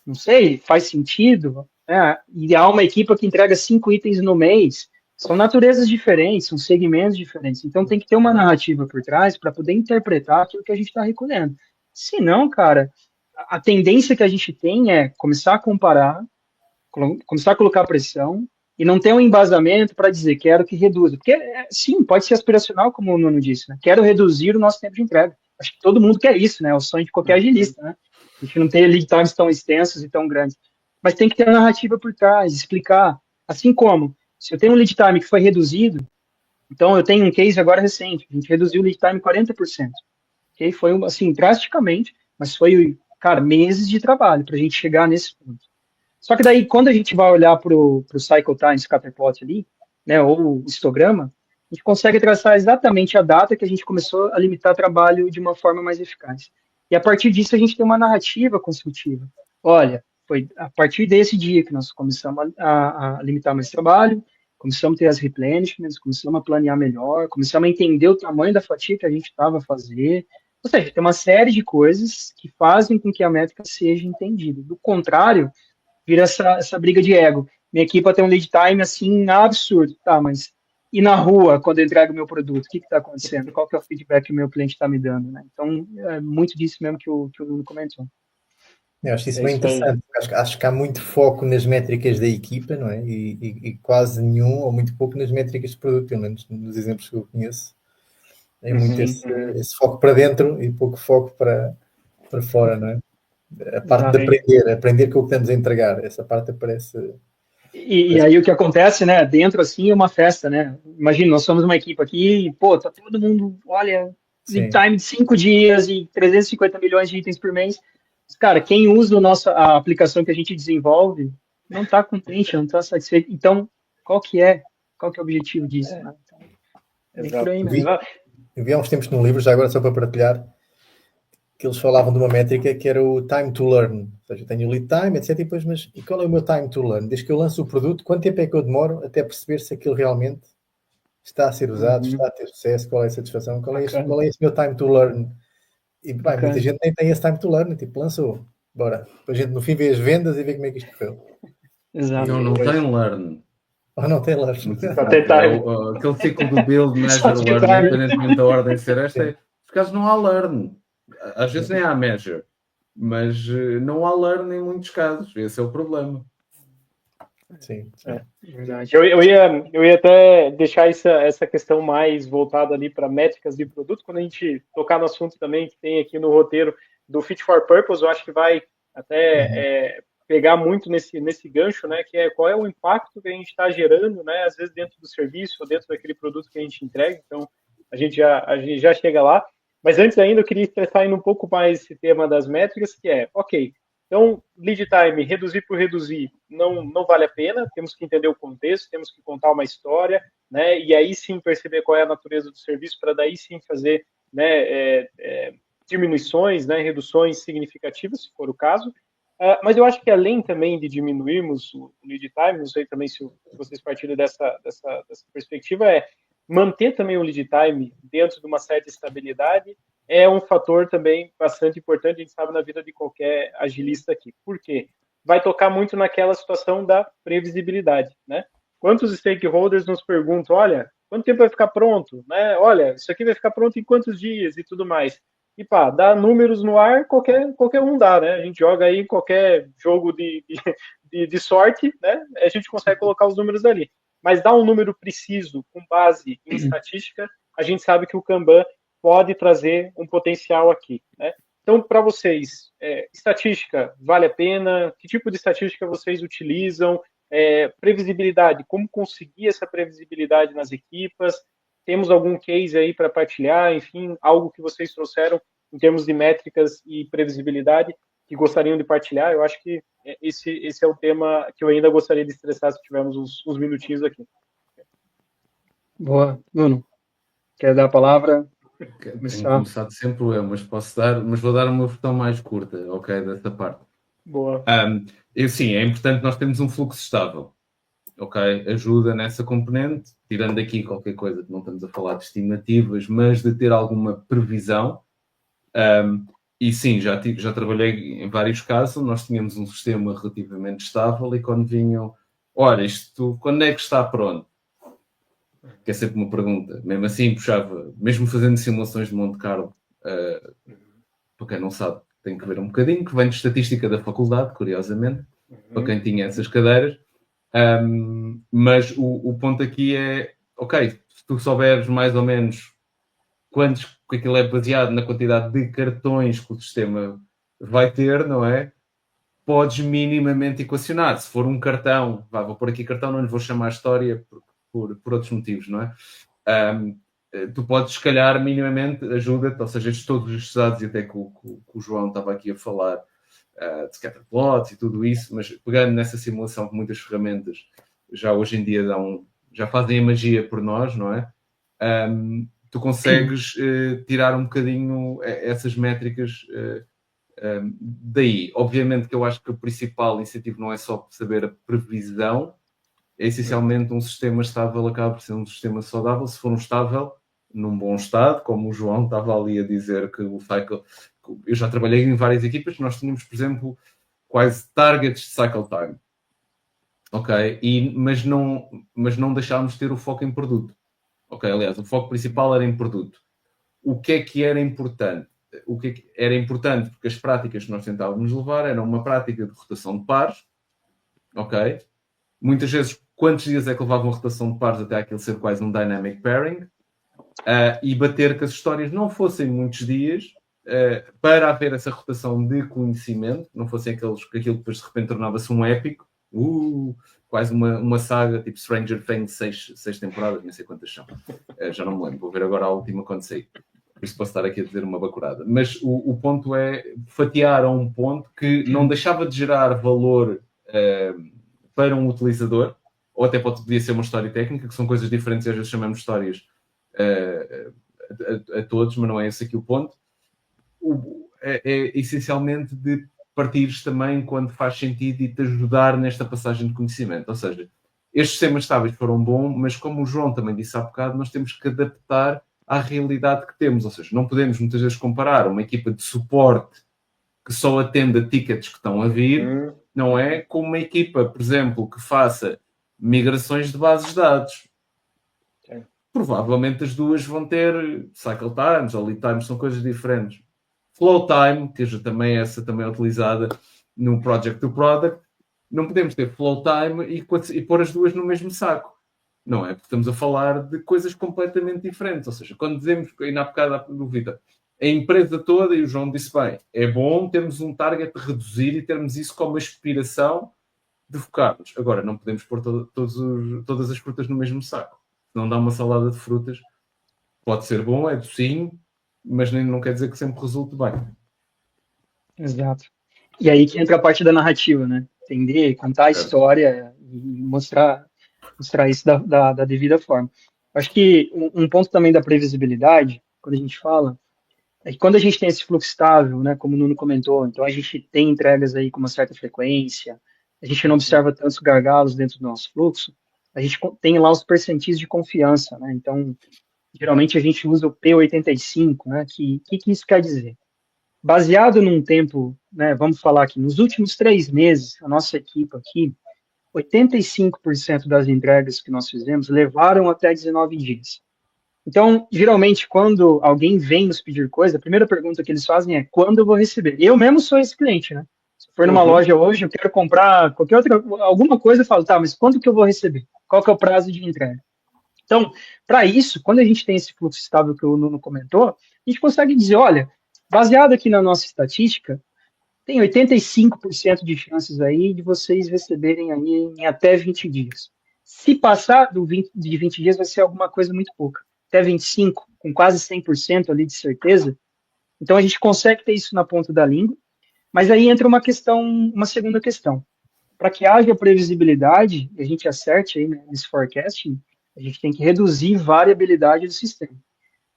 não sei, faz sentido, né? E há uma equipa que entrega 5 itens no mês, são naturezas diferentes, são segmentos diferentes, então tem que ter uma narrativa por trás para poder interpretar aquilo que a gente está recolhendo. Se não, cara, a tendência que a gente tem é começar a comparar, começar a colocar pressão, e não tem um embasamento para dizer quero que reduza. Porque, sim, pode ser aspiracional, como o Nuno disse, né? Quero reduzir o nosso tempo de entrega. Acho que todo mundo quer isso, né? É o sonho de qualquer agilista, né? A gente não tem lead times tão extensos e tão grandes. Mas tem que ter a narrativa por trás, explicar. Assim como, se eu tenho um lead time que foi reduzido, então eu tenho um case agora recente, a gente reduziu o lead time 40%. Okay? Foi, assim, drasticamente, mas foi, cara, meses de trabalho para a gente chegar nesse ponto. Só que daí, quando a gente vai olhar para o Cycle Time Scatterplot ali, né, ou o histograma, a gente consegue traçar exatamente a data que a gente começou a limitar trabalho de uma forma mais eficaz. E a partir disso, a gente tem uma narrativa construtiva. Olha, foi a partir desse dia que nós começamos a limitar mais trabalho, começamos a ter as replenishments, começamos a planear melhor, começamos a entender o tamanho da fatia que a gente estava a fazer. Ou seja, tem uma série de coisas que fazem com que a métrica seja entendida. Do contrário, vira essa briga de ego. Minha equipe tem um lead time assim absurdo, tá? Mas e na rua, quando eu entrego o meu produto, o que está acontecendo? Qual que é o feedback que o meu cliente está me dando, né? Então, é muito disso mesmo que o Nuno comentou. Eu acho isso bem interessante. Acho que há muito foco nas métricas da equipa, não é? E quase nenhum ou muito pouco nas métricas de produto, pelo menos nos exemplos que eu conheço. É muito esse foco para dentro e pouco foco para fora, não é? A parte de aprender com o que estamos a entregar, essa parte aparece. E aí o que acontece, né? Dentro assim é uma festa, né? Imagina, nós somos uma equipe aqui, pô, tá todo mundo, olha, lead time de 5 dias e 350 milhões de itens por mês. Cara, quem usa a aplicação que a gente desenvolve não está contente, não está satisfeito. Então, qual que é o objetivo disso? Né? Exato. Eu vi há uns tempos num livro, já agora só para partilhar, que eles falavam de uma métrica que era o time to learn. Ou seja, eu tenho o lead time, etc. E depois, mas qual é o meu time to learn? Desde que eu lanço o produto, quanto tempo é que eu demoro até perceber se aquilo realmente está a ser usado, está a ter sucesso, qual é a satisfação, qual é esse meu time to learn? E bem, muita gente nem tem esse time to learn, tipo, lançou, bora. A gente no fim vê as vendas e vê como é que isto correu. Exato. Não tem learn. Ou não tem learn. Aquele ciclo do build, measure, learn, independentemente da ordem ser esta, por acaso não há learn. Às vezes nem há measure, mas não há learn em muitos casos. Esse é o problema. Sim. Verdade. Eu ia até deixar essa questão mais voltada ali para métricas de produto, quando a gente tocar no assunto também que tem aqui no roteiro do Fit for Purpose, eu acho que vai até pegar muito nesse gancho, né, que é qual é o impacto que a gente está gerando, né, às vezes dentro do serviço ou dentro daquele produto que a gente entrega. Então, a gente já chega lá. Mas antes ainda, eu queria estressar ainda um pouco mais esse tema das métricas, que é, ok, então, lead time, reduzir por reduzir, não vale a pena, temos que entender o contexto, temos que contar uma história, né, e aí sim perceber qual é a natureza do serviço, para daí sim fazer, né, diminuições, né, reduções significativas, se for o caso. Mas eu acho que além também de diminuirmos o lead time, não sei também se vocês partilham dessa perspectiva, manter também o lead time dentro de uma certa estabilidade é um fator também bastante importante, a gente sabe, na vida de qualquer agilista aqui. Por quê? Vai tocar muito naquela situação da previsibilidade, né? Quantos stakeholders nos perguntam, olha, quanto tempo vai ficar pronto? Né? Olha, isso aqui vai ficar pronto em quantos dias e tudo mais. E pá, dar números no ar, qualquer um dá, né? A gente joga aí qualquer jogo de sorte, né? A gente consegue colocar os números ali. Mas dar um número preciso, com base em estatística, a gente sabe que o Kanban pode trazer um potencial aqui, né? Então, para vocês, estatística vale a pena? Que tipo de estatística vocês utilizam? Previsibilidade, como conseguir essa previsibilidade nas equipas? Temos algum case aí para partilhar? Enfim, algo que vocês trouxeram em termos de métricas e previsibilidade que gostariam de partilhar? Eu acho que esse é o tema que eu ainda gostaria de estressar se tivermos uns minutinhos aqui. Boa. Nuno, quer dar a palavra? Tenho começado sempre eu, mas vou dar uma versão mais curta, ok, dessa parte. Boa. Sim, é importante nós termos um fluxo estável, ok? Ajuda nessa componente, tirando aqui qualquer coisa que não estamos a falar de estimativas, mas de ter alguma previsão. E sim, já trabalhei em vários casos, nós tínhamos um sistema relativamente estável e quando vinham, olha, isto quando é que está pronto? Que é sempre uma pergunta. Mesmo assim, puxava, mesmo fazendo simulações de Monte Carlo, para quem não sabe, tem que ver um bocadinho, que vem de estatística da faculdade, curiosamente, para quem tinha essas cadeiras. Mas o ponto aqui é, ok, se tu souberes mais ou menos quantos, que aquilo é baseado na quantidade de cartões que o sistema vai ter, não é? Podes minimamente equacionar. Se for um cartão, vou pôr aqui cartão, não lhe vou chamar história por outros motivos, não é? Tu podes, se calhar, minimamente, ajuda-te, ou seja, todos os dados, e até que o João estava aqui a falar, de scatterplots e tudo isso, mas pegando nessa simulação que muitas ferramentas já hoje em dia já fazem a magia por nós, não é? Tu consegues tirar um bocadinho essas métricas daí. Obviamente que eu acho que o principal incentivo não é só saber a previsão, é essencialmente um sistema estável acaba por ser um sistema saudável, se for um estável num bom estado, como o João estava ali a dizer que o cycle... Eu já trabalhei em várias equipas, nós tínhamos, por exemplo, quase targets de cycle time. Ok? Mas não deixámos de ter o foco em produto. Ok? Aliás, o foco principal era em produto. O que é que era importante? O que é que era importante? Porque as práticas que nós tentávamos levar eram uma prática de rotação de pares. Ok? Muitas vezes, quantos dias é que levavam a rotação de pares até aquilo ser quase um dynamic pairing? E bater que as histórias não fossem muitos dias para haver essa rotação de conhecimento, não fossem aquilo que depois de repente tornava-se um épico, quase uma saga tipo Stranger Things, 6 temporadas, nem sei quantas são, já não me lembro, vou ver agora a última quando sair, por isso posso estar aqui a dizer uma bacurada, mas o ponto é fatiar a um ponto que não deixava de gerar valor para um utilizador, ou até podia ser uma história técnica, que são coisas diferentes e às vezes chamamos histórias a todos, mas não é esse aqui o ponto. É essencialmente de partires também quando faz sentido e te ajudar nesta passagem de conhecimento. Ou seja, estes sistemas estáveis foram bons, mas como o João também disse há bocado, nós temos que adaptar à realidade que temos. Ou seja, não podemos muitas vezes comparar uma equipa de suporte que só atende a tickets que estão a vir, não é? Com uma equipa, por exemplo, que faça migrações de bases de dados. Provavelmente as duas vão ter cycle times ou lead times, são coisas diferentes. Flow time, que também essa também é utilizada no project to product, não podemos ter flow time e pôr as duas no mesmo saco. Não é? Porque estamos a falar de coisas completamente diferentes. Ou seja, quando dizemos, ainda há bocado do Vitor, a empresa toda, e o João disse bem, é bom termos um target de reduzir e termos isso como aspiração de focarmos. Agora, não podemos pôr todas as frutas no mesmo saco. Não dá uma salada de frutas. Pode ser bom, é docinho, mas não quer dizer que sempre resulte bem. Exato. E aí que entra a parte da narrativa, né? Entender, contar a história e mostrar isso da devida forma. Acho que um ponto também da previsibilidade, quando a gente fala, é que quando a gente tem esse fluxo estável, né, como o Nuno comentou, então a gente tem entregas aí com uma certa frequência, a gente não observa tantos gargalos dentro do nosso fluxo, a gente tem lá os percentis de confiança, né? Então, geralmente a gente usa o P85, né? Que isso quer dizer? Baseado num tempo, né, vamos falar aqui, nos últimos 3 meses, a nossa equipe aqui, 85% das entregas que nós fizemos levaram até 19 dias. Então, geralmente, quando alguém vem nos pedir coisa, a primeira pergunta que eles fazem é: quando eu vou receber? Eu mesmo sou esse cliente, né? Se for numa loja hoje, eu quero comprar alguma coisa, eu falo, tá, mas quando que eu vou receber? Qual que é o prazo de entrega? Então, para isso, quando a gente tem esse fluxo estável que o Nuno comentou, a gente consegue dizer, olha, baseado aqui na nossa estatística, tem 85% de chances aí de vocês receberem aí em até 20 dias. Se passar de 20 dias, vai ser alguma coisa muito pouca. Até 25, com quase 100% ali de certeza. Então, a gente consegue ter isso na ponta da língua. Mas aí entra uma segunda questão. Para que haja previsibilidade, e a gente acerte aí, né, nesse forecasting, a gente tem que reduzir variabilidade do sistema.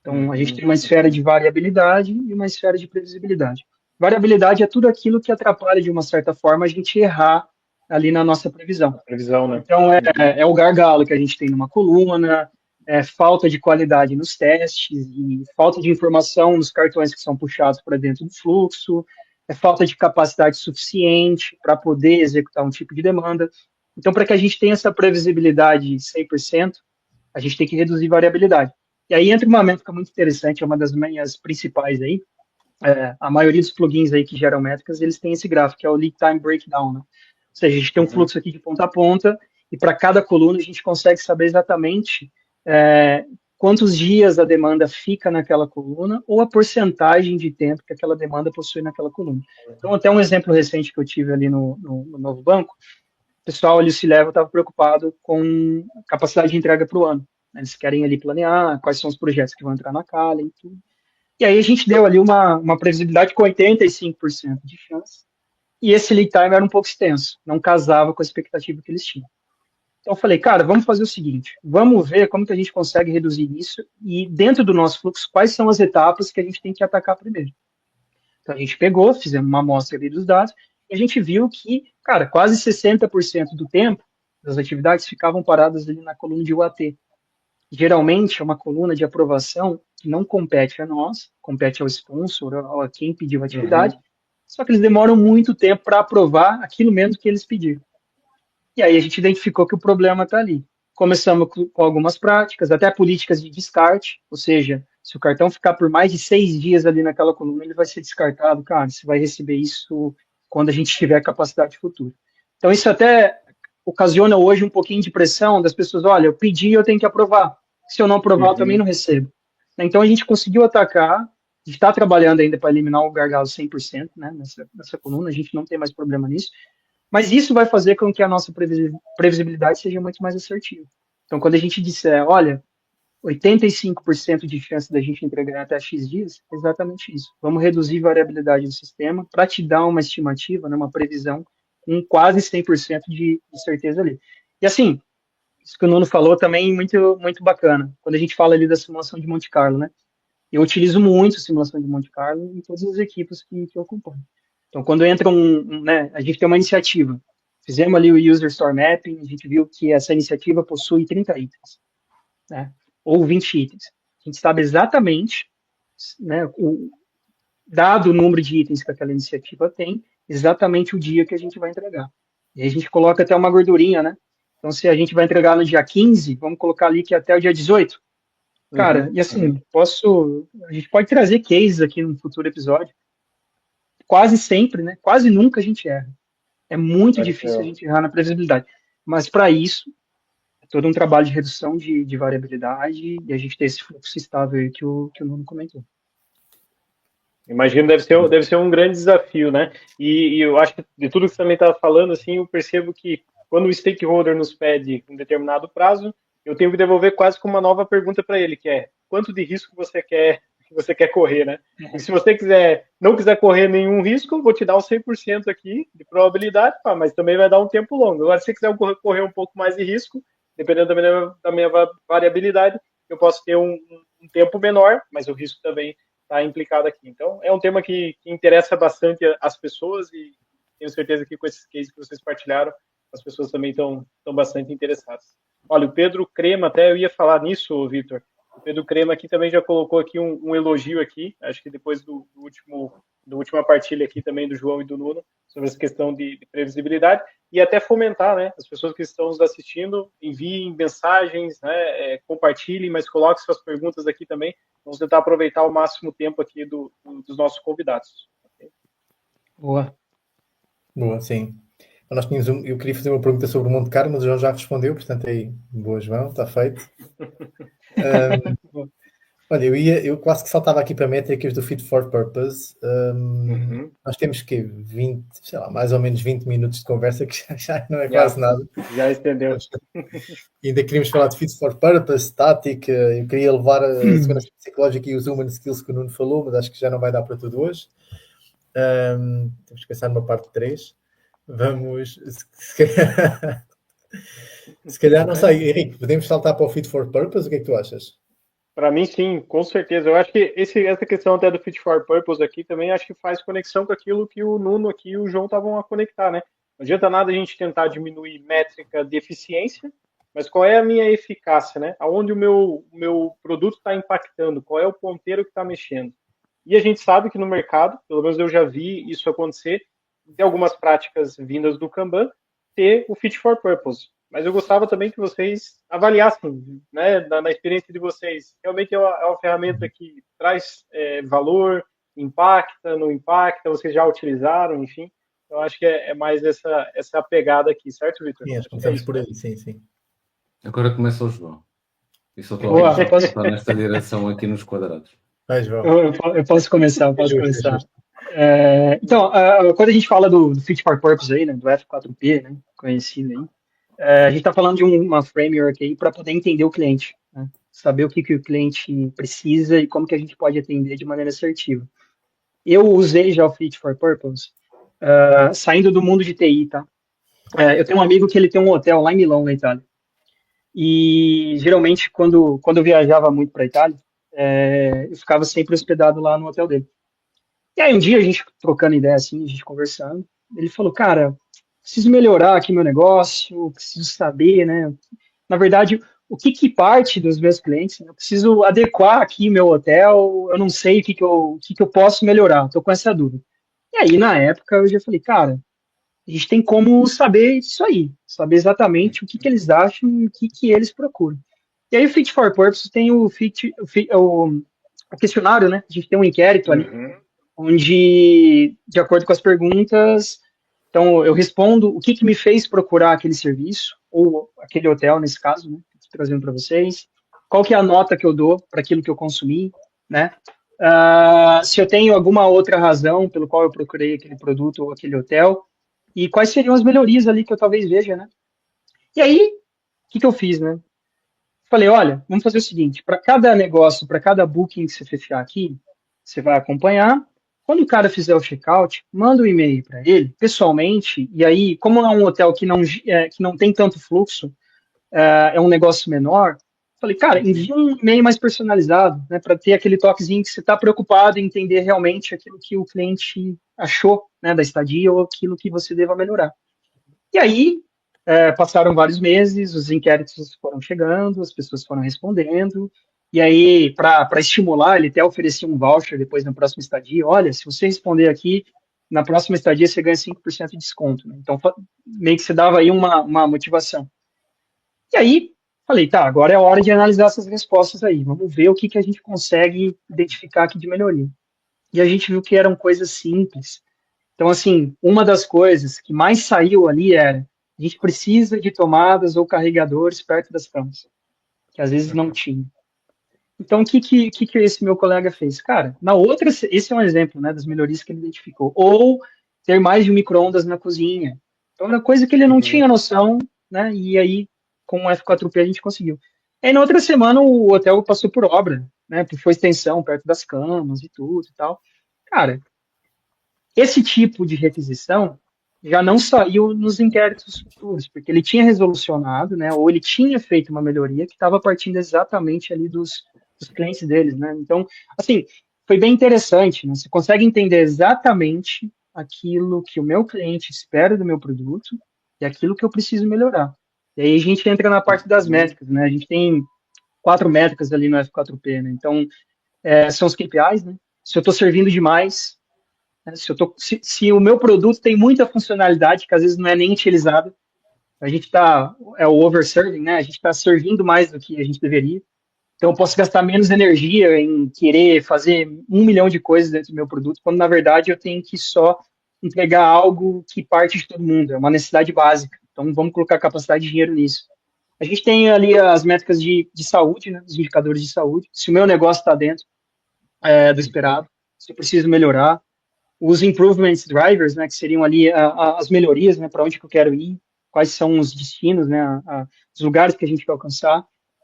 Então, a gente tem uma esfera de variabilidade e uma esfera de previsibilidade. Variabilidade é tudo aquilo que atrapalha, de uma certa forma, a gente errar ali na nossa previsão. Né? Então, é o gargalo que a gente tem numa coluna, é falta de qualidade nos testes, e falta de informação nos cartões que são puxados para dentro do fluxo, é falta de capacidade suficiente para poder executar um tipo de demanda. Então, para que a gente tenha essa previsibilidade 100%, a gente tem que reduzir variabilidade. E aí entra uma métrica muito interessante, é uma das minhas principais aí. A maioria dos plugins aí que geram métricas, eles têm esse gráfico, que é o Lead Time Breakdown, né? Ou seja, a gente tem um fluxo aqui de ponta a ponta, e para cada coluna a gente consegue saber exatamente quantos dias a demanda fica naquela coluna ou a porcentagem de tempo que aquela demanda possui naquela coluna. Então, até um exemplo recente que eu tive ali no Novo Banco, o pessoal ali, se leva, estava preocupado com a capacidade de entrega para o ano. Eles querem ali planear quais são os projetos que vão entrar na calha e tudo. E aí a gente deu ali uma previsibilidade com 85% de chance, e esse lead time era um pouco extenso, não casava com a expectativa que eles tinham. Então eu falei, cara, vamos fazer o seguinte, vamos ver como que a gente consegue reduzir isso e dentro do nosso fluxo, quais são as etapas que a gente tem que atacar primeiro. Então a gente pegou, fizemos uma amostra ali dos dados e a gente viu que, cara, quase 60% do tempo das atividades ficavam paradas ali na coluna de UAT. Geralmente é uma coluna de aprovação que não compete a nós, compete ao sponsor, a quem pediu a atividade, só que eles demoram muito tempo para aprovar aquilo mesmo que eles pediram. E aí a gente identificou que o problema está ali. Começamos com algumas práticas, até políticas de descarte, ou seja, se o cartão ficar por mais de 6 dias ali naquela coluna, ele vai ser descartado. Cara, você vai receber isso quando a gente tiver capacidade futura. Então isso até ocasiona hoje um pouquinho de pressão das pessoas, olha, eu pedi, eu tenho que aprovar. Se eu não aprovar, eu também não recebo. Então a gente conseguiu atacar, a gente está trabalhando ainda para eliminar o gargalo 100%, né, nessa coluna, a gente não tem mais problema nisso, mas isso vai fazer com que a nossa previsibilidade seja muito mais assertiva. Então quando a gente disser, olha, 85% de chance da gente entregar até X dias, é exatamente isso. Vamos reduzir a variabilidade do sistema para te dar uma estimativa, né, uma previsão com quase 100% de certeza ali. E assim, isso que o Nuno falou também muito, muito bacana. Quando a gente fala ali da simulação de Monte Carlo, né? Eu utilizo muito a simulação de Monte Carlo em todas as equipes que eu acompanho. Então, quando entra né, a gente tem uma iniciativa. Fizemos ali o User Store Mapping, a gente viu que essa iniciativa possui 30 itens, né? Ou 20 itens. A gente sabe exatamente, né, dado o número de itens que aquela iniciativa tem, exatamente o dia que a gente vai entregar. E aí a gente coloca até uma gordurinha, né? Então, se a gente vai entregar no dia 15, vamos colocar ali que é até o dia 18. Cara, e assim, a gente pode trazer cases aqui no futuro episódio. Quase sempre, né? Quase nunca a gente erra. É muito difícil a gente errar na previsibilidade. Mas para isso, é todo um trabalho de redução de variabilidade e a gente ter esse fluxo estável aí que o Nuno comentou. Imagino, deve ser um grande desafio, né? E eu acho que de tudo que você também está falando, assim, eu percebo que quando o stakeholder nos pede um determinado prazo, eu tenho que devolver quase com uma nova pergunta para ele, que é quanto de risco você quer correr, né? E se você não quiser correr nenhum risco, eu vou te dar um 100% aqui de probabilidade, mas também vai dar um tempo longo. Agora, se você quiser correr um pouco mais de risco, dependendo da minha variabilidade, eu posso ter um tempo menor, mas o risco também está implicado aqui. Então, é um tema que interessa bastante as pessoas e tenho certeza que com esses cases que vocês partilharam, as pessoas também estão bastante interessadas. Olha, o Pedro Crema, até eu ia falar nisso, Vitor. O Pedro Crema aqui também já colocou aqui um elogio aqui, acho que depois da última partilha aqui também do João e do Nuno, sobre essa questão de previsibilidade, e até fomentar, né, as pessoas que estão nos assistindo, enviem mensagens, né, compartilhem, mas coloquem suas perguntas aqui também. Vamos tentar aproveitar o máximo tempo aqui dos nossos convidados. Okay? Boa, sim. Nós tínhamos eu queria fazer uma pergunta sobre o Monte Carlo, mas o João já respondeu, portanto aí, boa, João, está feito. Olha, eu quase que saltava aqui para métricas do Fit for Purpose. Nós temos que 20, sei lá, mais ou menos 20 minutos de conversa, que já não é quase nada. Já estendeu. E ainda queríamos falar de Fit for Purpose, tática, eu queria levar a segurança psicológica e os human skills que o Nuno falou, mas acho que já não vai dar para tudo hoje. Temos que pensar numa parte 3. Vamos, se calhar, não sei, Henrique, podemos saltar para o Fit for Purpose? O que é que tu achas? Para mim, sim, com certeza. Eu acho que essa questão até do Fit for Purpose aqui também acho que faz conexão com aquilo que o Nuno aqui e o João estavam a conectar, né? Não adianta nada a gente tentar diminuir métrica de eficiência, mas qual é a minha eficácia, né? Aonde o meu produto está impactando, qual é o ponteiro que está mexendo. E a gente sabe que no mercado, pelo menos eu já vi isso acontecer, tem algumas práticas vindas do Kanban, ter o Fit for Purpose. Mas eu gostava também que vocês avaliassem, né, na experiência de vocês. Realmente é uma ferramenta que traz valor, impacta, não impacta, vocês já utilizaram, enfim. Então, acho que é mais essa pegada aqui, certo, Vitor? Sim, começamos por aí, sim. Agora começa o João. E só estou Boa, a apontar nesta direção aqui nos quadrados. Vai, João. Eu posso começar, É justo. Então, quando a gente fala do Fit for Purpose aí, né, do F4P, né, conhecido aí, a gente está falando de uma framework aí para poder entender o cliente, né, saber o que o cliente precisa e como que a gente pode atender de maneira assertiva. Eu usei já o Fit for Purpose, saindo do mundo de TI, tá? Eu tenho um amigo que ele tem um hotel lá em Milão, na Itália. E geralmente, quando eu viajava muito para a Itália, eu ficava sempre hospedado lá no hotel dele. E aí um dia a gente trocando ideia assim, a gente conversando, ele falou, cara, preciso melhorar aqui meu negócio, preciso saber, né? Na verdade, o que parte dos meus clientes, né? Eu preciso adequar aqui meu hotel, eu não sei o que eu posso melhorar, estou com essa dúvida. E aí, na época, eu já falei, cara, a gente tem como saber isso aí, saber exatamente o que eles acham e o que eles procuram. E aí o Fit for Purpose tem o questionário, né? A gente tem um inquérito ali, onde, de acordo com as perguntas, então eu respondo o que me fez procurar aquele serviço, ou aquele hotel, nesse caso, né? Estou trazendo para vocês. Qual que é a nota que eu dou para aquilo que eu consumi, né? Se eu tenho alguma outra razão pelo qual eu procurei aquele produto ou aquele hotel, e quais seriam as melhorias ali que eu talvez veja, né? E aí, o que eu fiz, né? Falei, olha, vamos fazer o seguinte, para cada negócio, para cada booking que você fechar aqui, você vai acompanhar. Quando o cara fizer o check-out, manda um e-mail para ele, pessoalmente, e aí, como é um hotel que não tem tanto fluxo, é um negócio menor, falei, cara, envia um e-mail mais personalizado, né, para ter aquele toquezinho que você está preocupado em entender realmente aquilo que o cliente achou, né, da estadia ou aquilo que você deva melhorar. E aí, passaram vários meses, os inquéritos foram chegando, as pessoas foram respondendo, e aí, para estimular, ele até oferecia um voucher depois na próxima estadia. Olha, se você responder aqui, na próxima estadia você ganha 5% de desconto. Né? Então, meio que você dava aí uma motivação. E aí, falei, tá, agora é a hora de analisar essas respostas aí. Vamos ver o que a gente consegue identificar aqui de melhoria. E a gente viu que eram coisas simples. Então, assim, uma das coisas que mais saiu ali era a gente precisa de tomadas ou carregadores perto das camas, que às vezes não tinha. Então, o que esse meu colega fez? Cara, na outra, esse é um exemplo, né, das melhorias que ele identificou. Ou ter mais de um micro-ondas na cozinha. Então, era coisa que ele não tinha noção, né, e aí, com o F4P a gente conseguiu. Aí, na outra semana, o hotel passou por obra, né, foi extensão perto das camas e tudo e tal. Cara, esse tipo de requisição já não saiu nos inquéritos futuros, porque ele tinha resolucionado, né, ou ele tinha feito uma melhoria que estava partindo exatamente ali dos clientes deles, né? Então, assim, foi bem interessante, né? Você consegue entender exatamente aquilo que o meu cliente espera do meu produto e aquilo que eu preciso melhorar. E aí a gente entra na parte das métricas, né? A gente tem 4 métricas ali no F4P, né? Então, são os KPIs, né? Se eu estou servindo demais, né? Se o meu produto tem muita funcionalidade que às vezes não é nem utilizada, a gente é o overserving, né? A gente está servindo mais do que a gente deveria. Então, eu posso gastar menos energia em querer fazer 1 milhão de coisas dentro do meu produto, quando, na verdade, eu tenho que só entregar algo que parte de todo mundo, é uma necessidade básica. Então, vamos colocar capacidade de dinheiro nisso. A gente tem ali as métricas de saúde, né, os indicadores de saúde. Se o meu negócio está dentro do esperado, se eu preciso melhorar. Os improvements drivers, né, que seriam ali as melhorias, né, para onde que eu quero ir, quais são os destinos, né, os lugares que a gente quer alcançar.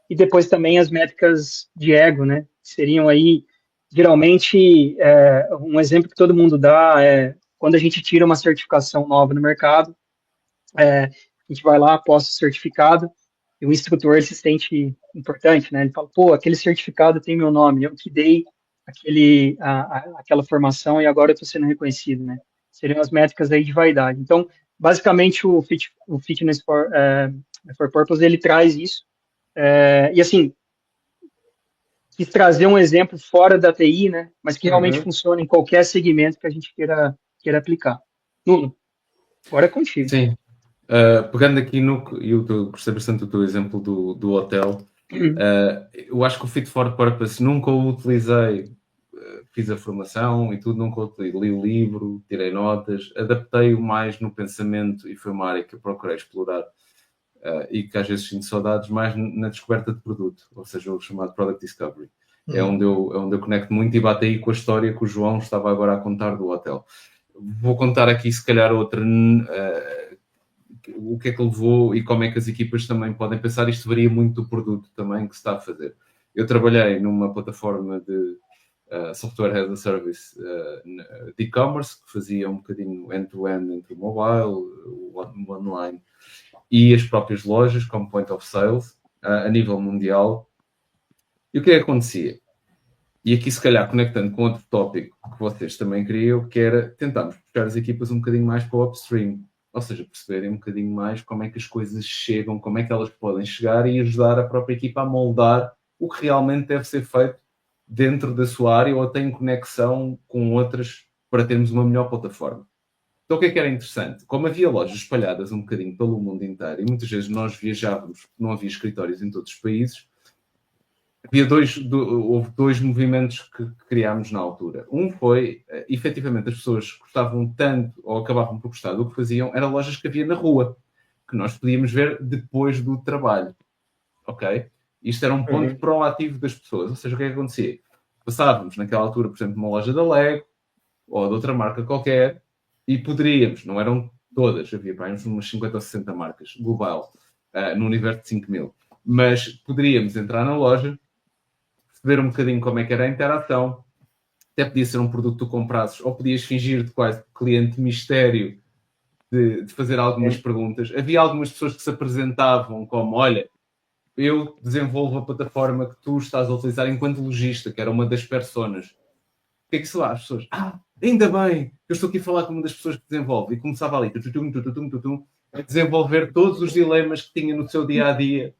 E depois também as métricas de ego, né, que seriam aí, geralmente, um exemplo que todo mundo dá é quando a gente tira uma certificação nova no mercado, a gente vai lá, posta o certificado, e o instrutor ele se sente importante, né, ele fala, pô, aquele certificado tem meu nome, eu que dei aquela formação e agora eu estou sendo reconhecido, né, seriam as métricas aí de vaidade. Então, basicamente, o Fitness for Purpose, ele traz isso. E assim, quis trazer um exemplo fora da TI, né? Mas que realmente funciona em qualquer segmento que a gente queira aplicar. Nuno, agora é contigo. Sim. Pegando aqui eu gostei bastante do teu exemplo do hotel. Eu acho que o Fit for Purpose nunca o utilizei fiz a formação e tudo, nunca li o livro, tirei notas, adaptei-o mais no pensamento e foi uma área que eu procurei explorar e que às vezes sinto saudades mais na descoberta de produto, ou seja, o chamado Product Discovery. É onde eu conecto muito e bate aí com a história que o João estava agora a contar do hotel. Vou contar aqui, se calhar, outra, o que é que levou e como é que as equipas também podem pensar. Isto varia muito do produto também que se está a fazer. Eu trabalhei numa plataforma de software as a service de e-commerce, que fazia um bocadinho end-to-end entre o mobile, o online e as próprias lojas, como point of sales, a nível mundial. E o que é que acontecia? E aqui, se calhar, conectando com outro tópico que vocês também queriam, que era tentarmos puxar as equipas um bocadinho mais para o upstream. Ou seja, perceberem um bocadinho mais como é que as coisas chegam, como é que elas podem chegar e ajudar a própria equipa a moldar o que realmente deve ser feito dentro da sua área ou até em conexão com outras para termos uma melhor plataforma. Então, o que é que era interessante? Como havia lojas espalhadas um bocadinho pelo mundo inteiro e muitas vezes nós viajávamos, não havia escritórios em todos os países, houve dois movimentos que criámos na altura. Um foi, efetivamente, as pessoas gostavam tanto ou acabavam por gostar do que faziam, eram lojas que havia na rua, que nós podíamos ver depois do trabalho. Ok? Isto era um ponto proativo das pessoas. Ou seja, o que é que acontecia? Passávamos, naquela altura, por exemplo, numa loja da Lego ou de outra marca qualquer e poderíamos, não eram todas, havia para uns umas 50 ou 60 marcas, global, no universo de 5.000. Mas poderíamos entrar na loja, ver um bocadinho como é que era a interação, até podia ser um produto que tu comprasses, ou podias fingir de quase cliente mistério de fazer algumas perguntas. Havia algumas pessoas que se apresentavam como, olha, eu desenvolvo a plataforma que tu estás a utilizar enquanto lojista, que era uma das personas. O que é que se lá? As pessoas, ainda bem, eu estou aqui a falar com uma das pessoas que desenvolve. E começava ali, a desenvolver todos os dilemas que tinha no seu dia-a-dia.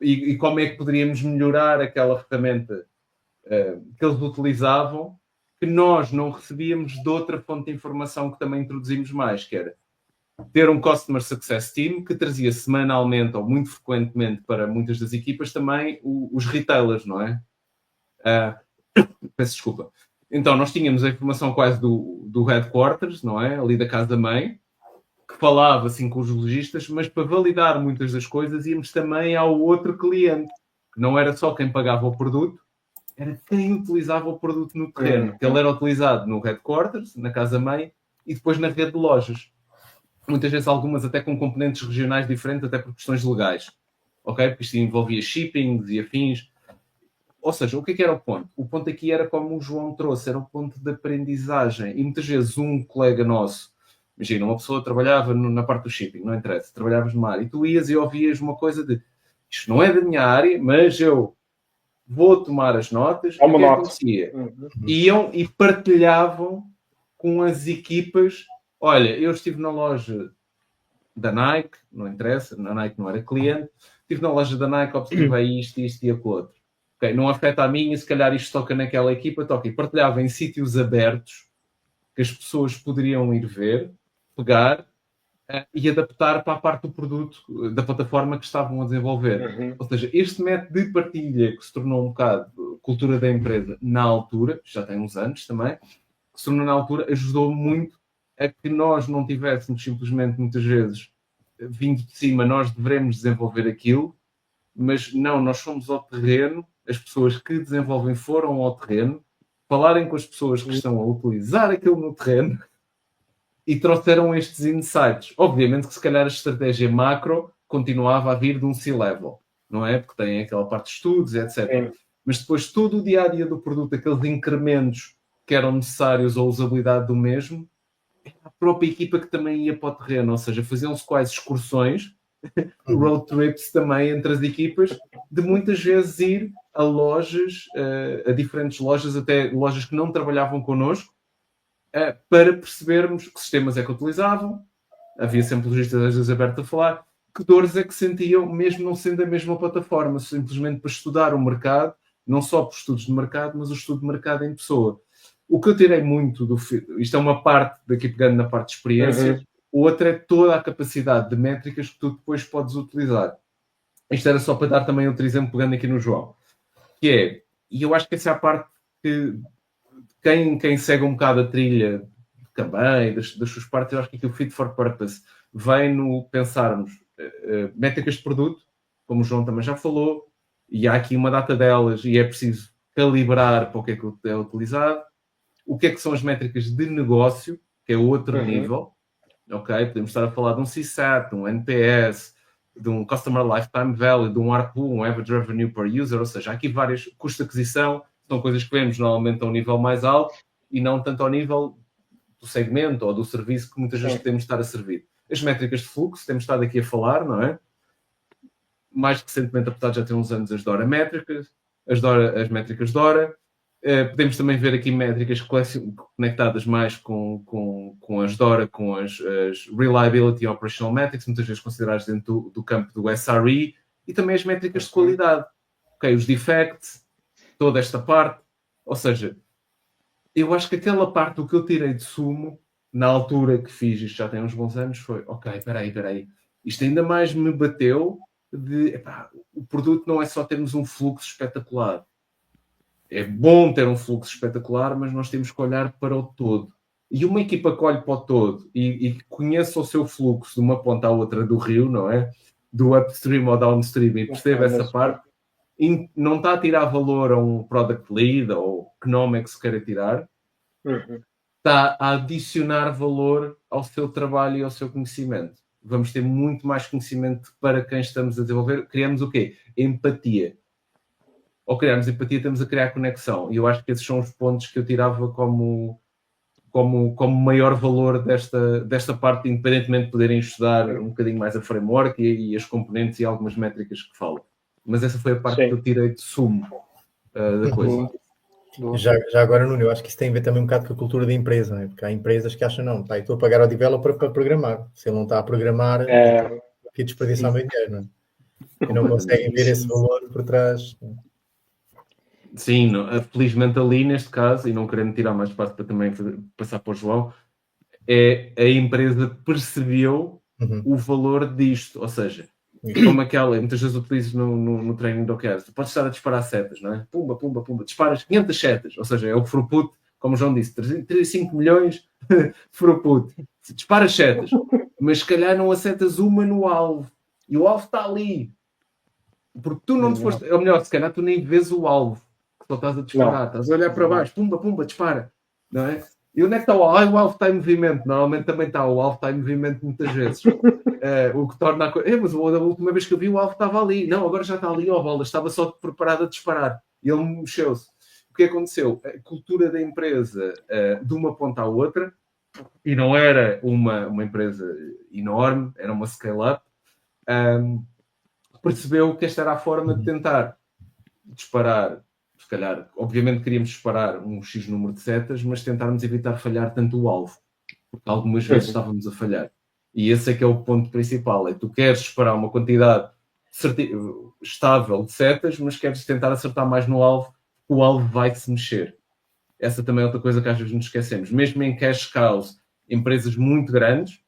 E como é que poderíamos melhorar aquela ferramenta que eles utilizavam, que nós não recebíamos de outra fonte de informação que também introduzimos mais, que era ter um Customer Success Team que trazia semanalmente ou muito frequentemente para muitas das equipas também os retailers, não é? Peço desculpa. Então, nós tínhamos a informação quase do headquarters, não é? Ali da casa-mãe, que falava assim com os lojistas, mas para validar muitas das coisas íamos também ao outro cliente, que não era só quem pagava o produto, era quem utilizava o produto no terreno, que ele era utilizado no headquarters, na casa-mãe e depois na rede de lojas. Muitas vezes algumas até com componentes regionais diferentes, até por questões legais, ok? Porque isto envolvia shippings e afins. Ou seja, o que é que era o ponto? O ponto aqui era como o João trouxe, era o ponto de aprendizagem. E muitas vezes um colega nosso, imagina, uma pessoa trabalhava na parte do shipping, não interessa, trabalhavas numa área, e tu ias e ouvias uma coisa de isto não é da minha área, mas eu vou tomar as notas. O que acontecia? Iam e partilhavam com as equipas. Olha, eu estive na loja da Nike, não interessa, na Nike não era cliente, estive na loja da Nike, observei isto e aquilo outro. Okay, não afeta a minha, se calhar isto toca naquela equipa, toca. E partilhava em sítios abertos que as pessoas poderiam ir ver, pegar e adaptar para a parte do produto, da plataforma que estavam a desenvolver. Ou seja, este método de partilha que se tornou um bocado cultura da empresa na altura, já tem uns anos também, que se tornou na altura, ajudou muito a que nós não tivéssemos simplesmente, muitas vezes, vindo de cima, nós devemos desenvolver aquilo, mas não, nós fomos ao terreno, as pessoas que desenvolvem foram ao terreno, falarem com as pessoas que estão a utilizar aquilo no terreno e trouxeram estes insights. Obviamente que se calhar a estratégia macro continuava a vir de um C-level, não é? Porque tem aquela parte de estudos, etc. Mas depois todo o dia-a-dia do produto, aqueles incrementos que eram necessários à usabilidade do mesmo, a própria equipa que também ia para o terreno, ou seja, faziam-se quase excursões, road trips também entre as equipas, de muitas vezes ir a lojas, a diferentes lojas, até lojas que não trabalhavam connosco, para percebermos que sistemas é que utilizavam. Havia sempre lojistas às vezes abertos a falar, que dores é que sentiam, mesmo não sendo a mesma plataforma, simplesmente para estudar o mercado, não só por estudos de mercado, mas o estudo de mercado em pessoa. O que eu tirei muito isto é uma parte, daqui pegando na parte de experiência, outra é toda a capacidade de métricas que tu depois podes utilizar. Isto era só para dar também outro exemplo, pegando aqui no João, que é, e eu acho que essa é a parte que quem segue um bocado a trilha também, das suas partes, eu acho que aqui o Fit for Purpose vem no pensarmos métricas de produto, como o João também já falou, e há aqui uma data delas e é preciso calibrar para o que é que é utilizado. O que é que são as métricas de negócio, que é outro nível, ok? Podemos estar a falar de um CSAT, de um NPS, de um Customer Lifetime Value, de um ARPU, um Average Revenue per User, ou seja, há aqui vários custos de aquisição, são coisas que vemos normalmente a um nível mais alto e não tanto ao nível do segmento ou do serviço que muitas vezes podemos estar a servir. As métricas de fluxo, temos estado aqui a falar, não é? Mais recentemente, apesar de já ter uns anos, as DORA métricas, as métricas DORA. Podemos também ver aqui métricas conectadas mais com as DORA, com as Reliability Operational Metrics, muitas vezes consideradas dentro do campo do SRE, e também as métricas de qualidade. Okay, os defects, toda esta parte. Ou seja, eu acho que aquela parte do que eu tirei de sumo, na altura que fiz, isto já tem uns bons anos, foi, ok, espera aí. Isto ainda mais me bateu de, o produto não é só termos um fluxo espetacular. É bom ter um fluxo espetacular, mas nós temos que olhar para o todo. E uma equipa que olhe para o todo e conheça o seu fluxo de uma ponta à outra do rio, não é? Do upstream ao downstream, e perceba essa parte, não está a tirar valor a um product lead ou que nome é que se queira tirar, está a adicionar valor ao seu trabalho e ao seu conhecimento. Vamos ter muito mais conhecimento para quem estamos a desenvolver. Criamos o quê? Empatia. Ao criarmos empatia, estamos a criar conexão. E eu acho que esses são os pontos que eu tirava como maior valor desta parte, independentemente de poderem estudar um bocadinho mais a framework e as componentes e algumas métricas que falo. Mas essa foi a parte que eu tirei de sumo da coisa. Já agora, Nuno, eu acho que isso tem a ver também um bocado com a cultura da empresa, não é? Porque há empresas que acham, não, estou a pagar ao developer para programar. Se ele não está a programar, aqui desperdiçar o meu dinheiro, não é? E não conseguem ver esse valor por trás. Sim, felizmente ali neste caso, e não querendo tirar mais espaço para também passar para o João, a empresa percebeu o valor disto, ou seja, como aquela, muitas vezes utilizo no training do OKRs, tu podes estar a disparar setas, não é? Pumba, disparas 500 setas, ou seja, é o throughput, como o João disse, 35 milhões de throughput, disparas setas, mas se calhar não acertas uma no alvo, e o alvo está ali, porque tu não te foste, ou melhor, se calhar tu nem vês o alvo, só estás a disparar, estás a olhar para baixo, pumba, dispara, não é? E onde é que está o alvo? O alvo está em movimento. Normalmente também está. O alvo está em movimento muitas vezes. O que torna a coisa... mas a última vez que eu vi, o alvo estava ali. Não, agora já está ali, bola. Estava só preparado a disparar. E ele mexeu-se. O que aconteceu? A cultura da empresa, de uma ponta à outra, e não era uma empresa enorme, era uma scale-up, percebeu que esta era a forma de tentar disparar. Se calhar, obviamente queríamos disparar um X número de setas, mas tentarmos evitar falhar tanto o alvo, porque algumas vezes estávamos a falhar. E esse é que é o ponto principal, é tu queres disparar uma quantidade estável de setas, mas queres tentar acertar mais no alvo, o alvo vai se mexer. Essa também é outra coisa que às vezes nos esquecemos. Mesmo em cash cows, empresas muito grandes,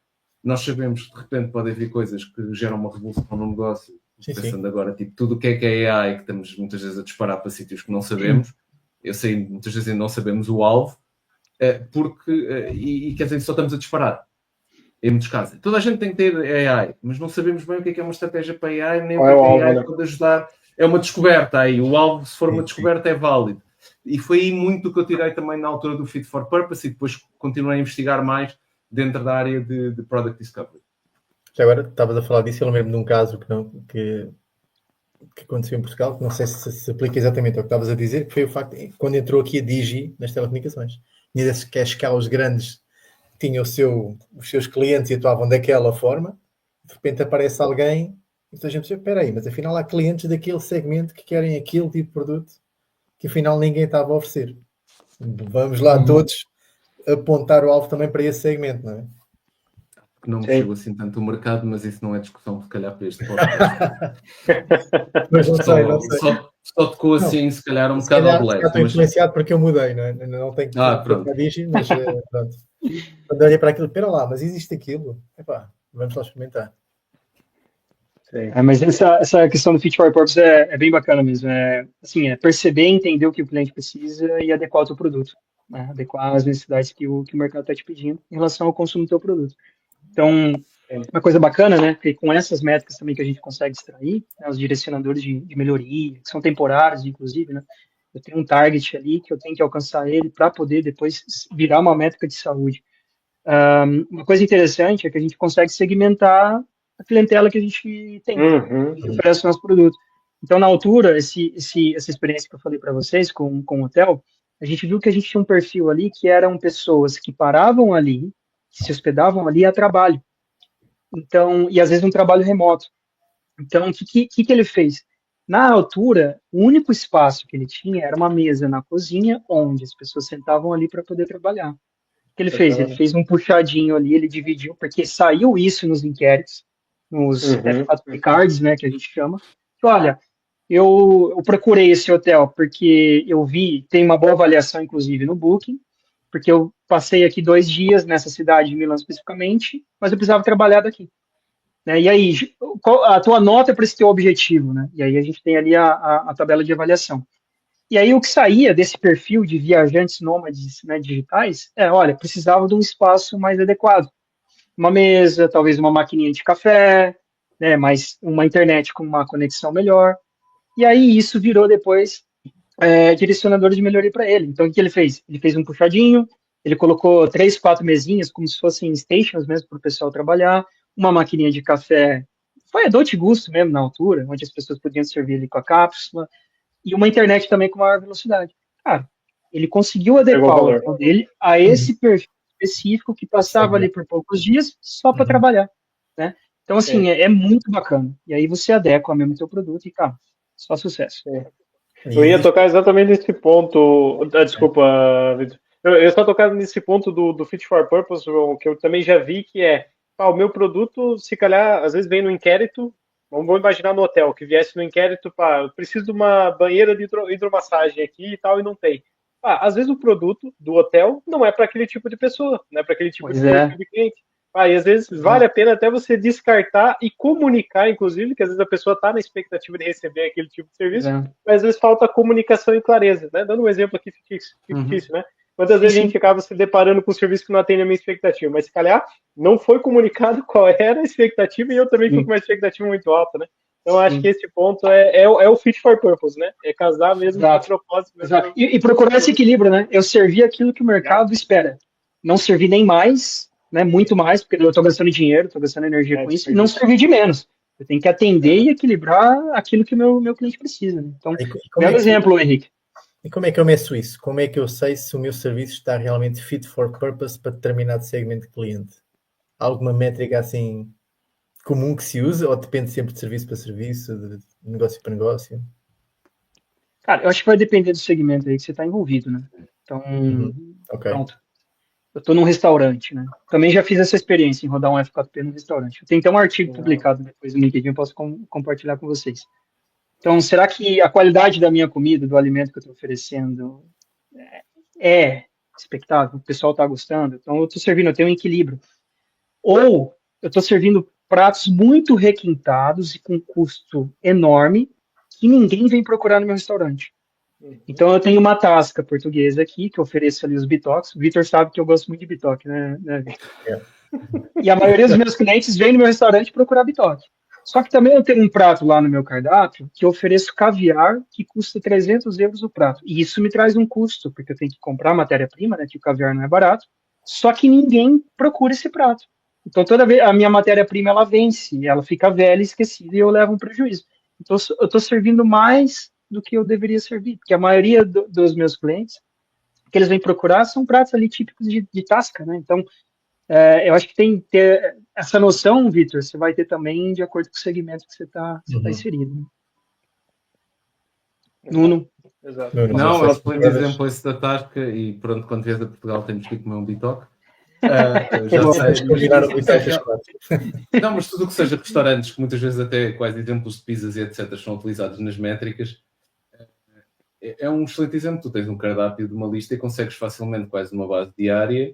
nós sabemos que de repente podem haver coisas que geram uma revolução no negócio. Pensando agora, tipo, tudo o que é AI, que estamos muitas vezes a disparar para sítios que não sabemos, eu sei, muitas vezes ainda não sabemos o alvo, porque, e quer dizer, só estamos a disparar, em muitos casos. Toda a gente tem que ter AI, mas não sabemos bem o que é uma estratégia para AI, nem o que a AI pode ajudar. É uma descoberta aí, o alvo, se for uma descoberta, é válido. E foi aí muito o que eu tirei também na altura do Fit for Purpose, e depois continuei a investigar mais dentro da área de Product Discovery. Já agora, estavas a falar disso, eu lembro-me de um caso que aconteceu em Portugal, que não sei se aplica exatamente ao que estavas a dizer, que foi o facto de, quando entrou aqui a Digi nas telecomunicações, tinha desses cash cows grandes, tinham os seus clientes e atuavam daquela forma, de repente aparece alguém, e a gente pensa, espera aí, mas afinal há clientes daquele segmento que querem aquele tipo de produto, que afinal ninguém estava a oferecer. Vamos lá todos apontar o alvo também para esse segmento, não é? Não me chegou assim tanto o mercado, mas isso não é discussão, se calhar, para este podcast. Mas não sei. Só tocou assim, se calhar, um bocado ao black. Estou influenciado porque eu mudei, não é? Não tenho que pronto. Digi, mas pronto. Quando olhei para aquilo, espera lá, mas existe aquilo? Epá, vamos lá experimentar. Mas essa questão do Fit for Purpose é bem bacana mesmo. Assim, perceber e entender o que o cliente precisa e adequar o seu produto. né, adequar às necessidades que o mercado está te pedindo em relação ao consumo do teu produto. Então, uma coisa bacana, né, porque com essas métricas também que a gente consegue extrair, né, os direcionadores de melhoria, que são temporários, inclusive, né, eu tenho um target ali que eu tenho que alcançar ele para poder depois virar uma métrica de saúde. Uma coisa interessante é que a gente consegue segmentar a clientela que a gente tem, que oferece o nosso produto. Então, na altura, essa experiência que eu falei para vocês com o hotel, a gente viu que a gente tinha um perfil ali que eram pessoas que paravam ali, que se hospedavam ali a trabalho. Então, e às vezes um trabalho remoto. Então, o que ele fez? Na altura, o único espaço que ele tinha era uma mesa na cozinha, onde as pessoas sentavam ali para poder trabalhar. O que ele fez? Ele fez um puxadinho ali, ele dividiu, porque saiu isso nos inquéritos, nos F4P cards, né, que a gente chama. Que, olha, eu procurei esse hotel porque eu vi, tem uma boa avaliação, inclusive, no Booking, porque eu passei aqui 2 dias nessa cidade de Milão especificamente, mas eu precisava trabalhar daqui. Né? E aí, qual a tua nota para esse teu objetivo? Né? E aí a gente tem ali a tabela de avaliação. E aí o que saía desse perfil de viajantes nômades, né, digitais olha, precisava de um espaço mais adequado. Uma mesa, talvez uma maquininha de café, né, mais uma internet com uma conexão melhor. E aí isso virou depois direcionador de melhoria para ele. Então, o que ele fez? Ele fez um puxadinho, ele colocou 3, 4 mesinhas, como se fossem stations mesmo para o pessoal trabalhar, uma maquininha de café, foi a Dolce Gusto mesmo na altura, onde as pessoas podiam servir ali com a cápsula, e uma internet também com maior velocidade. Cara, ele conseguiu adequar o hotel dele a esse perfil específico que passava ali por poucos dias só para trabalhar, né? Então, assim, é muito bacana. E aí você adequa mesmo o teu produto e, cara, só sucesso. Eu ia tocar exatamente nesse ponto. Desculpa, Vitor. Eu ia só tocar nesse ponto do Fit for Purpose, que eu também já vi, que o meu produto, se calhar, às vezes vem no inquérito, vamos imaginar no hotel, que viesse no inquérito, eu preciso de uma banheira de hidromassagem aqui e tal, e não tem. Às vezes o produto do hotel não é para aquele tipo de pessoa, não é para aquele tipo de cliente. E às vezes vale a pena até você descartar e comunicar, inclusive, que às vezes a pessoa está na expectativa de receber aquele tipo de serviço, mas às vezes falta comunicação e clareza, né? Dando um exemplo aqui fictício, né? Quantas vezes a gente acaba se deparando com um serviço que não atende a minha expectativa, mas se calhar não foi comunicado qual era a expectativa e eu também fico com uma expectativa muito alta, né? Então, acho que esse ponto é o fit for purpose, né? É casar mesmo com o propósito. Exato. E procurar esse equilíbrio, né? Eu servi aquilo que o mercado espera. Não servir nem mais, né? Muito mais, porque eu estou gastando dinheiro, estou gastando energia com isso, e não servir de menos. Eu tenho que atender e equilibrar aquilo que o meu cliente precisa. Né? Então, belo exemplo, Henrique. E como é que eu meço isso? Como é que eu sei se o meu serviço está realmente fit for purpose para determinado segmento de cliente? Há alguma métrica assim comum que se usa ou depende sempre de serviço para serviço, de negócio para negócio? Cara, eu acho que vai depender do segmento aí que você está envolvido, né? Então, pronto. Eu estou num restaurante, né? Também já fiz essa experiência em rodar um F4P no restaurante. Eu tenho até um artigo publicado depois no LinkedIn, eu posso compartilhar com vocês. Então, será que a qualidade da minha comida, do alimento que eu estou oferecendo é expectável? O pessoal está gostando? Então, eu estou servindo, eu tenho um equilíbrio. Ou eu estou servindo pratos muito requintados e com custo enorme que ninguém vem procurar no meu restaurante. Então, eu tenho uma tasca portuguesa aqui, que eu ofereço ali os bitoques. O Vitor sabe que eu gosto muito de bitoque, né Vitor? E a maioria dos meus clientes vem no meu restaurante procurar bitoque. Só que também eu tenho um prato lá no meu cardápio que eu ofereço caviar, que custa 300 euros o prato. E isso me traz um custo, porque eu tenho que comprar matéria-prima, né, que o caviar não é barato. Só que ninguém procura esse prato. Então, toda vez a minha matéria-prima, ela vence, ela fica velha e esquecida e eu levo um prejuízo. Então, eu estou servindo mais do que eu deveria servir, porque a maioria dos meus clientes, que eles vêm procurar, são pratos ali típicos de tasca, né? Então, eu acho que tem que ter essa noção, Vitor, você vai ter também de acordo com o segmento que você está inserido. Né? Nuno. Exato. Não, é um excelente exemplo esse da tasca e pronto, quando vies a Portugal temos que ir comer um bitoque. Já sei. Não, mas tudo o que seja restaurantes, que muitas vezes até quase exemplos de pizzas e etc. são utilizados nas métricas, é um excelente exemplo. Tu tens um cardápio de uma lista e consegues facilmente, quase numa base diária,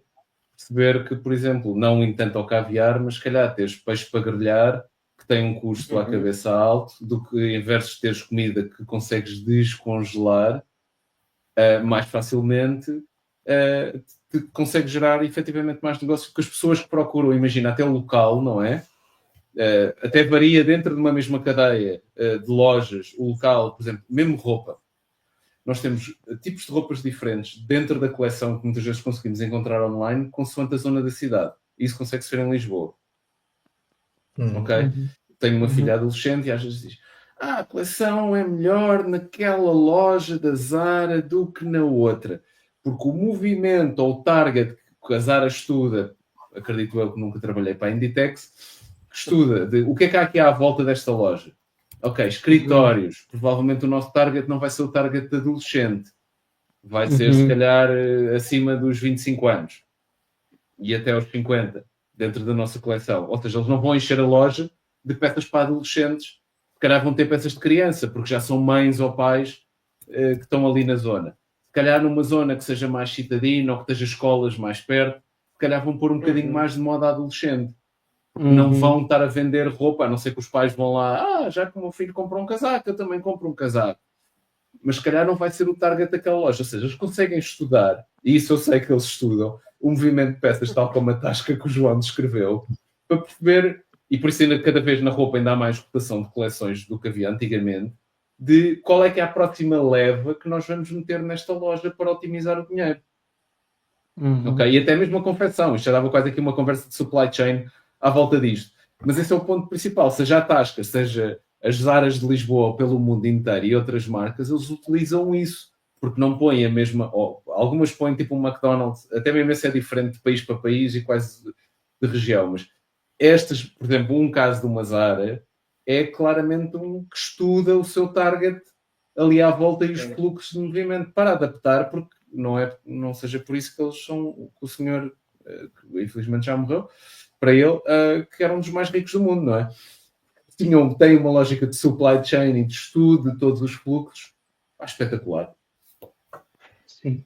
perceber que, por exemplo, não em tanto ao caviar, mas se calhar teres peixe para grelhar, que tem um custo à cabeça alto, do que em versus teres comida que consegues descongelar mais facilmente consegue gerar efetivamente mais negócio, porque as pessoas que procuram, imagina, até o local, não é? Até varia dentro de uma mesma cadeia de lojas, o local, por exemplo, mesmo roupa. Nós temos tipos de roupas diferentes dentro da coleção que muitas vezes conseguimos encontrar online, consoante a zona da cidade. Isso consegue-se ver em Lisboa. Ok? Tenho uma filha adolescente e às vezes diz: a coleção é melhor naquela loja da Zara do que na outra. Porque o movimento ou o target que a Zara estuda, acredito eu que nunca trabalhei para a Inditex, estuda de o que é que há aqui à volta desta loja. Ok, escritórios. Provavelmente o nosso target não vai ser o target de adolescente. Vai ser, se calhar, acima dos 25 anos. E até aos 50, dentro da nossa coleção. Ou seja, eles não vão encher a loja de peças para adolescentes. Se calhar vão ter peças de criança, porque já são mães ou pais que estão ali na zona. Se calhar numa zona que seja mais citadina ou que esteja escolas mais perto, se calhar vão pôr um bocadinho mais de moda adolescente. Não vão estar a vender roupa, a não ser que os pais vão lá, já que o meu filho comprou um casaco, eu também compro um casaco. Mas se calhar não vai ser o target daquela loja. Ou seja, eles conseguem estudar, e isso eu sei que eles estudam, o movimento de peças, tal como a tasca que o João descreveu, para perceber, e por isso ainda cada vez na roupa ainda há mais rotação de coleções do que havia antigamente, de qual é que é a próxima leva que nós vamos meter nesta loja para otimizar o dinheiro. Okay? E até mesmo a confecção. Isto já dava quase aqui uma conversa de supply chain à volta disto. Mas esse é o ponto principal. Seja a Tasca, seja as Zaras de Lisboa pelo mundo inteiro e outras marcas, eles utilizam isso. Porque não põem a mesma... algumas põem tipo um McDonald's, até mesmo esse é diferente de país para país e quase de região. Mas estas, por exemplo, um caso de uma Zara é claramente um que estuda o seu target ali à volta e os fluxos de movimento para adaptar, porque não seja por isso que eles são... que o senhor, que infelizmente já morreu, para ele, que era um dos mais ricos do mundo, não é? Tem uma lógica de supply chain e de estudo de todos os fluxos. Espetacular. Sim.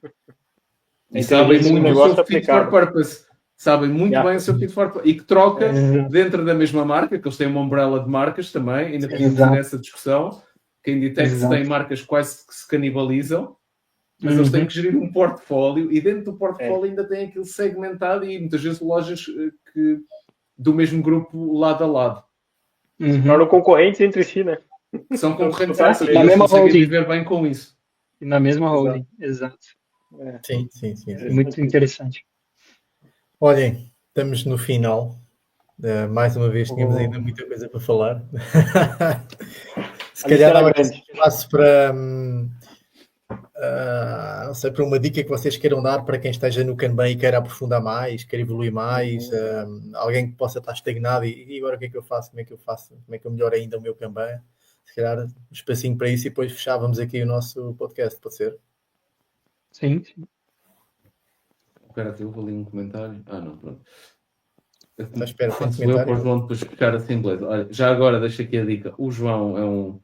E sabem muito o seu fit for purpose. Sabem muito bem o seu fit for purpose. E que troca dentro da mesma marca, que eles têm uma umbrella de marcas também, ainda podemos ter essa discussão, que a Inditex tem marcas quase que se canibalizam, mas eles têm que gerir um portfólio e dentro do portfólio ainda tem aquilo segmentado e muitas vezes lojas do mesmo grupo lado a lado. Tornam concorrentes entre si, né? São concorrentes entre si. Na mesma conseguem holding. viver bem com isso. E na mesma holding, exato. Sim. É muito interessante. Olhem, estamos no final. Mais uma vez, tínhamos ainda muita coisa para falar. Se calhar dava espaço para... não sei, para uma dica que vocês queiram dar para quem esteja no Kanban e queira aprofundar mais, queira evoluir mais, alguém que possa estar estagnado e agora o que é que eu faço, como é que eu melhoro ainda o meu Kanban, se calhar um espacinho para isso e depois fechávamos aqui o nosso podcast, pode ser? Sim. Espera, eu vou ler um comentário. Não, pronto. Espera, faço eu para o João depois ficar assim, beleza. Olha, já agora deixo aqui a dica, o João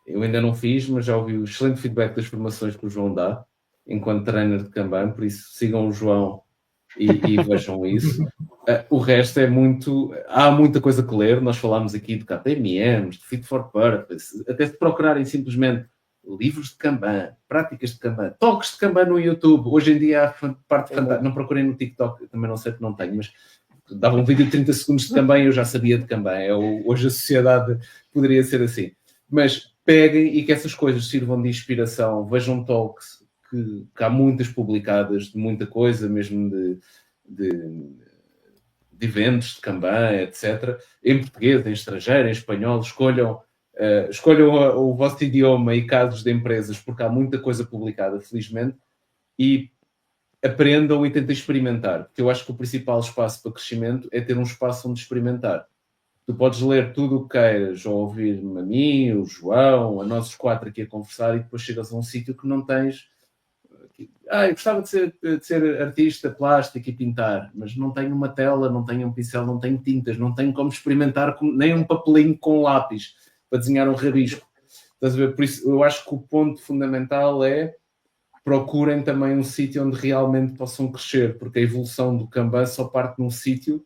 eu ainda não fiz, mas já ouvi o excelente feedback das formações que o João dá, enquanto trainer de Kanban, por isso sigam o João e vejam isso. O resto é muito... Há muita coisa que ler, nós falámos aqui de KPMMs, de Fit for Purpose, até se procurarem simplesmente livros de Kanban, práticas de Kanban, toques de Kanban no YouTube. Hoje em dia há parte fantástica, não procurem no TikTok, também não sei que não tenho, mas dava um vídeo de 30 segundos de Kanban e eu já sabia de Kanban. Hoje a sociedade poderia ser assim. Mas peguem e que essas coisas sirvam de inspiração. Vejam talks, que há muitas publicadas, de muita coisa, mesmo de eventos de Kanban, etc. Em português, em estrangeiro, em espanhol. Escolham o vosso idioma e casos de empresas, porque há muita coisa publicada, felizmente, e aprendam e tentem experimentar. Porque eu acho que o principal espaço para crescimento é ter um espaço onde experimentar. Tu podes ler tudo o que queiras, ou ouvir-me a mim, o João, a nós os 4 aqui a conversar, e depois chegas a um sítio que não tens... eu gostava de ser artista, plástico e pintar, mas não tenho uma tela, não tenho um pincel, não tenho tintas, não tenho como experimentar nem um papelinho com lápis para desenhar um rabisco. Estás a ver? Por isso, eu acho que o ponto fundamental é procurem também um sítio onde realmente possam crescer, porque a evolução do Kanban só parte num sítio,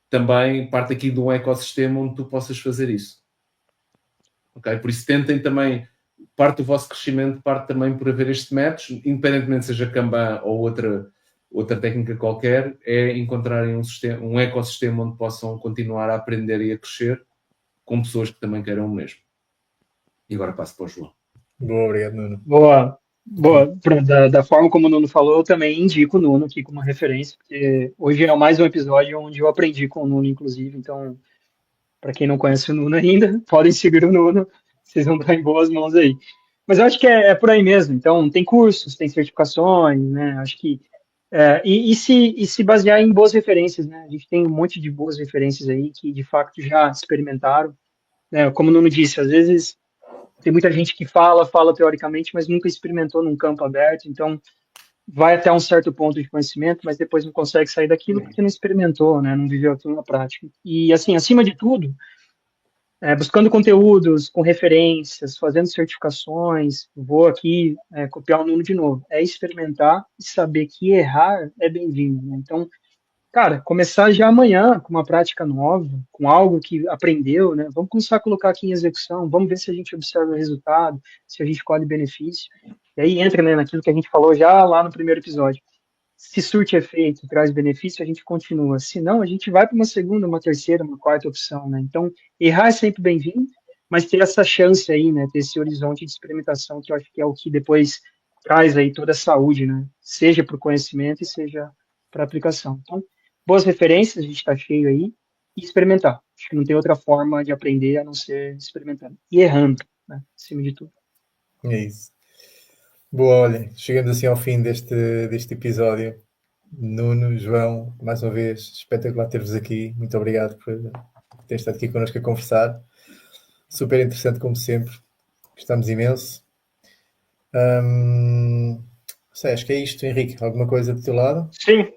também parte aqui de um ecossistema onde tu possas fazer isso. Ok? Por isso tentem também, parte do vosso crescimento parte também por haver este match, independentemente seja Kanban ou outra outra técnica qualquer, é encontrarem um ecossistema onde possam continuar a aprender e a crescer com pessoas que também queiram o mesmo. E agora passo para o João. Boa, obrigado, Nuno. Boa. Pronto, da forma como o Nuno falou, eu também indico o Nuno aqui como referência, porque hoje é mais um episódio onde eu aprendi com o Nuno, inclusive. Então, para quem não conhece o Nuno ainda, podem seguir o Nuno, vocês vão estar em boas mãos aí. Mas eu acho que é por aí mesmo. Então, tem cursos, tem certificações, né? Acho que e se basear em boas referências, né? A gente tem um monte de boas referências aí que de fato já experimentaram, né? Como o Nuno disse, às vezes tem muita gente que fala teoricamente, mas nunca experimentou num campo aberto, então vai até um certo ponto de conhecimento, mas depois não consegue sair daquilo porque não experimentou, né? Não viveu aquilo na prática. E assim, acima de tudo, buscando conteúdos com referências, fazendo certificações, vou aqui copiar o Nuno de novo, é experimentar e saber que errar é bem-vindo, né? Então, cara, começar já amanhã com uma prática nova, com algo que aprendeu, né? Vamos começar a colocar aqui em execução, vamos ver se a gente observa o resultado, se a gente colhe benefício. E aí entra, né, naquilo que a gente falou já lá no primeiro episódio. Se surte efeito, traz benefício, a gente continua. Se não, a gente vai para uma segunda, uma terceira, uma quarta opção, né? Então, errar é sempre bem-vindo, mas ter essa chance aí, né? Ter esse horizonte de experimentação, que eu acho que é o que depois traz aí toda a saúde, né? Seja para o conhecimento e seja para a aplicação. Então, boas referências, a gente está cheio aí, e experimentar. Acho que não tem outra forma de aprender a não ser experimentando. E errando, né? Acima de tudo. É isso. Boa, olhem, chegamos assim ao fim deste episódio. Nuno, João, mais uma vez, espetacular ter-vos aqui. Muito obrigado por terem estado aqui connosco a conversar. Super interessante, como sempre. Gostamos imenso. Acho que é isto, Henrique. Alguma coisa do teu lado? Sim,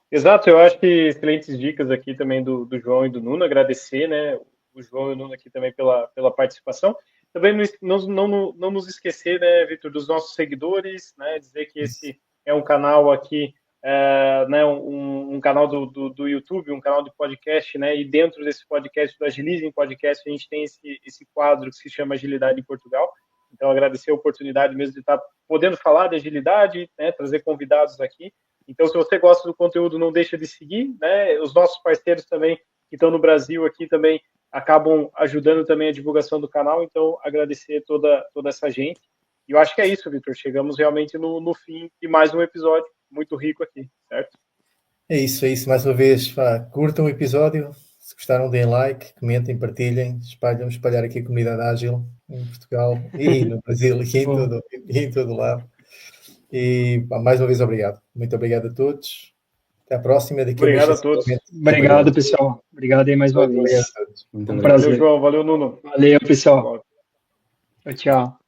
exato. Eu acho que excelentes dicas aqui também do João e do Nuno. Agradecer, né, o João e o Nuno aqui também pela participação. Também não nos esquecer, né, Vitor, dos nossos seguidores, né, dizer que esse é um canal aqui, né, um canal do YouTube, um canal de podcast, né, e dentro desse podcast, do Agilizem Podcast, a gente tem esse quadro que se chama Agilidade em Portugal. Então, agradecer a oportunidade mesmo de estar podendo falar de agilidade, né, trazer convidados aqui. Então, se você gosta do conteúdo, não deixa de seguir, né, os nossos parceiros também, que estão no Brasil aqui também, acabam ajudando também a divulgação do canal, então agradecer toda essa gente. E eu acho que é isso, Vitor, chegamos realmente no fim de mais um episódio muito rico aqui, certo? É isso, mais uma vez, curtam o episódio, se gostaram deem like, comentem, partilhem, espalhar aqui a comunidade ágil em Portugal e no Brasil e em todo lado. E mais uma vez obrigado, muito obrigado a todos. Até a próxima. Obrigado a todos. Obrigado, pessoal. Obrigado aí mais uma vez. Obrigado a todos. Um prazer. Valeu, João. Valeu, Nuno. Valeu, pessoal. Tchau.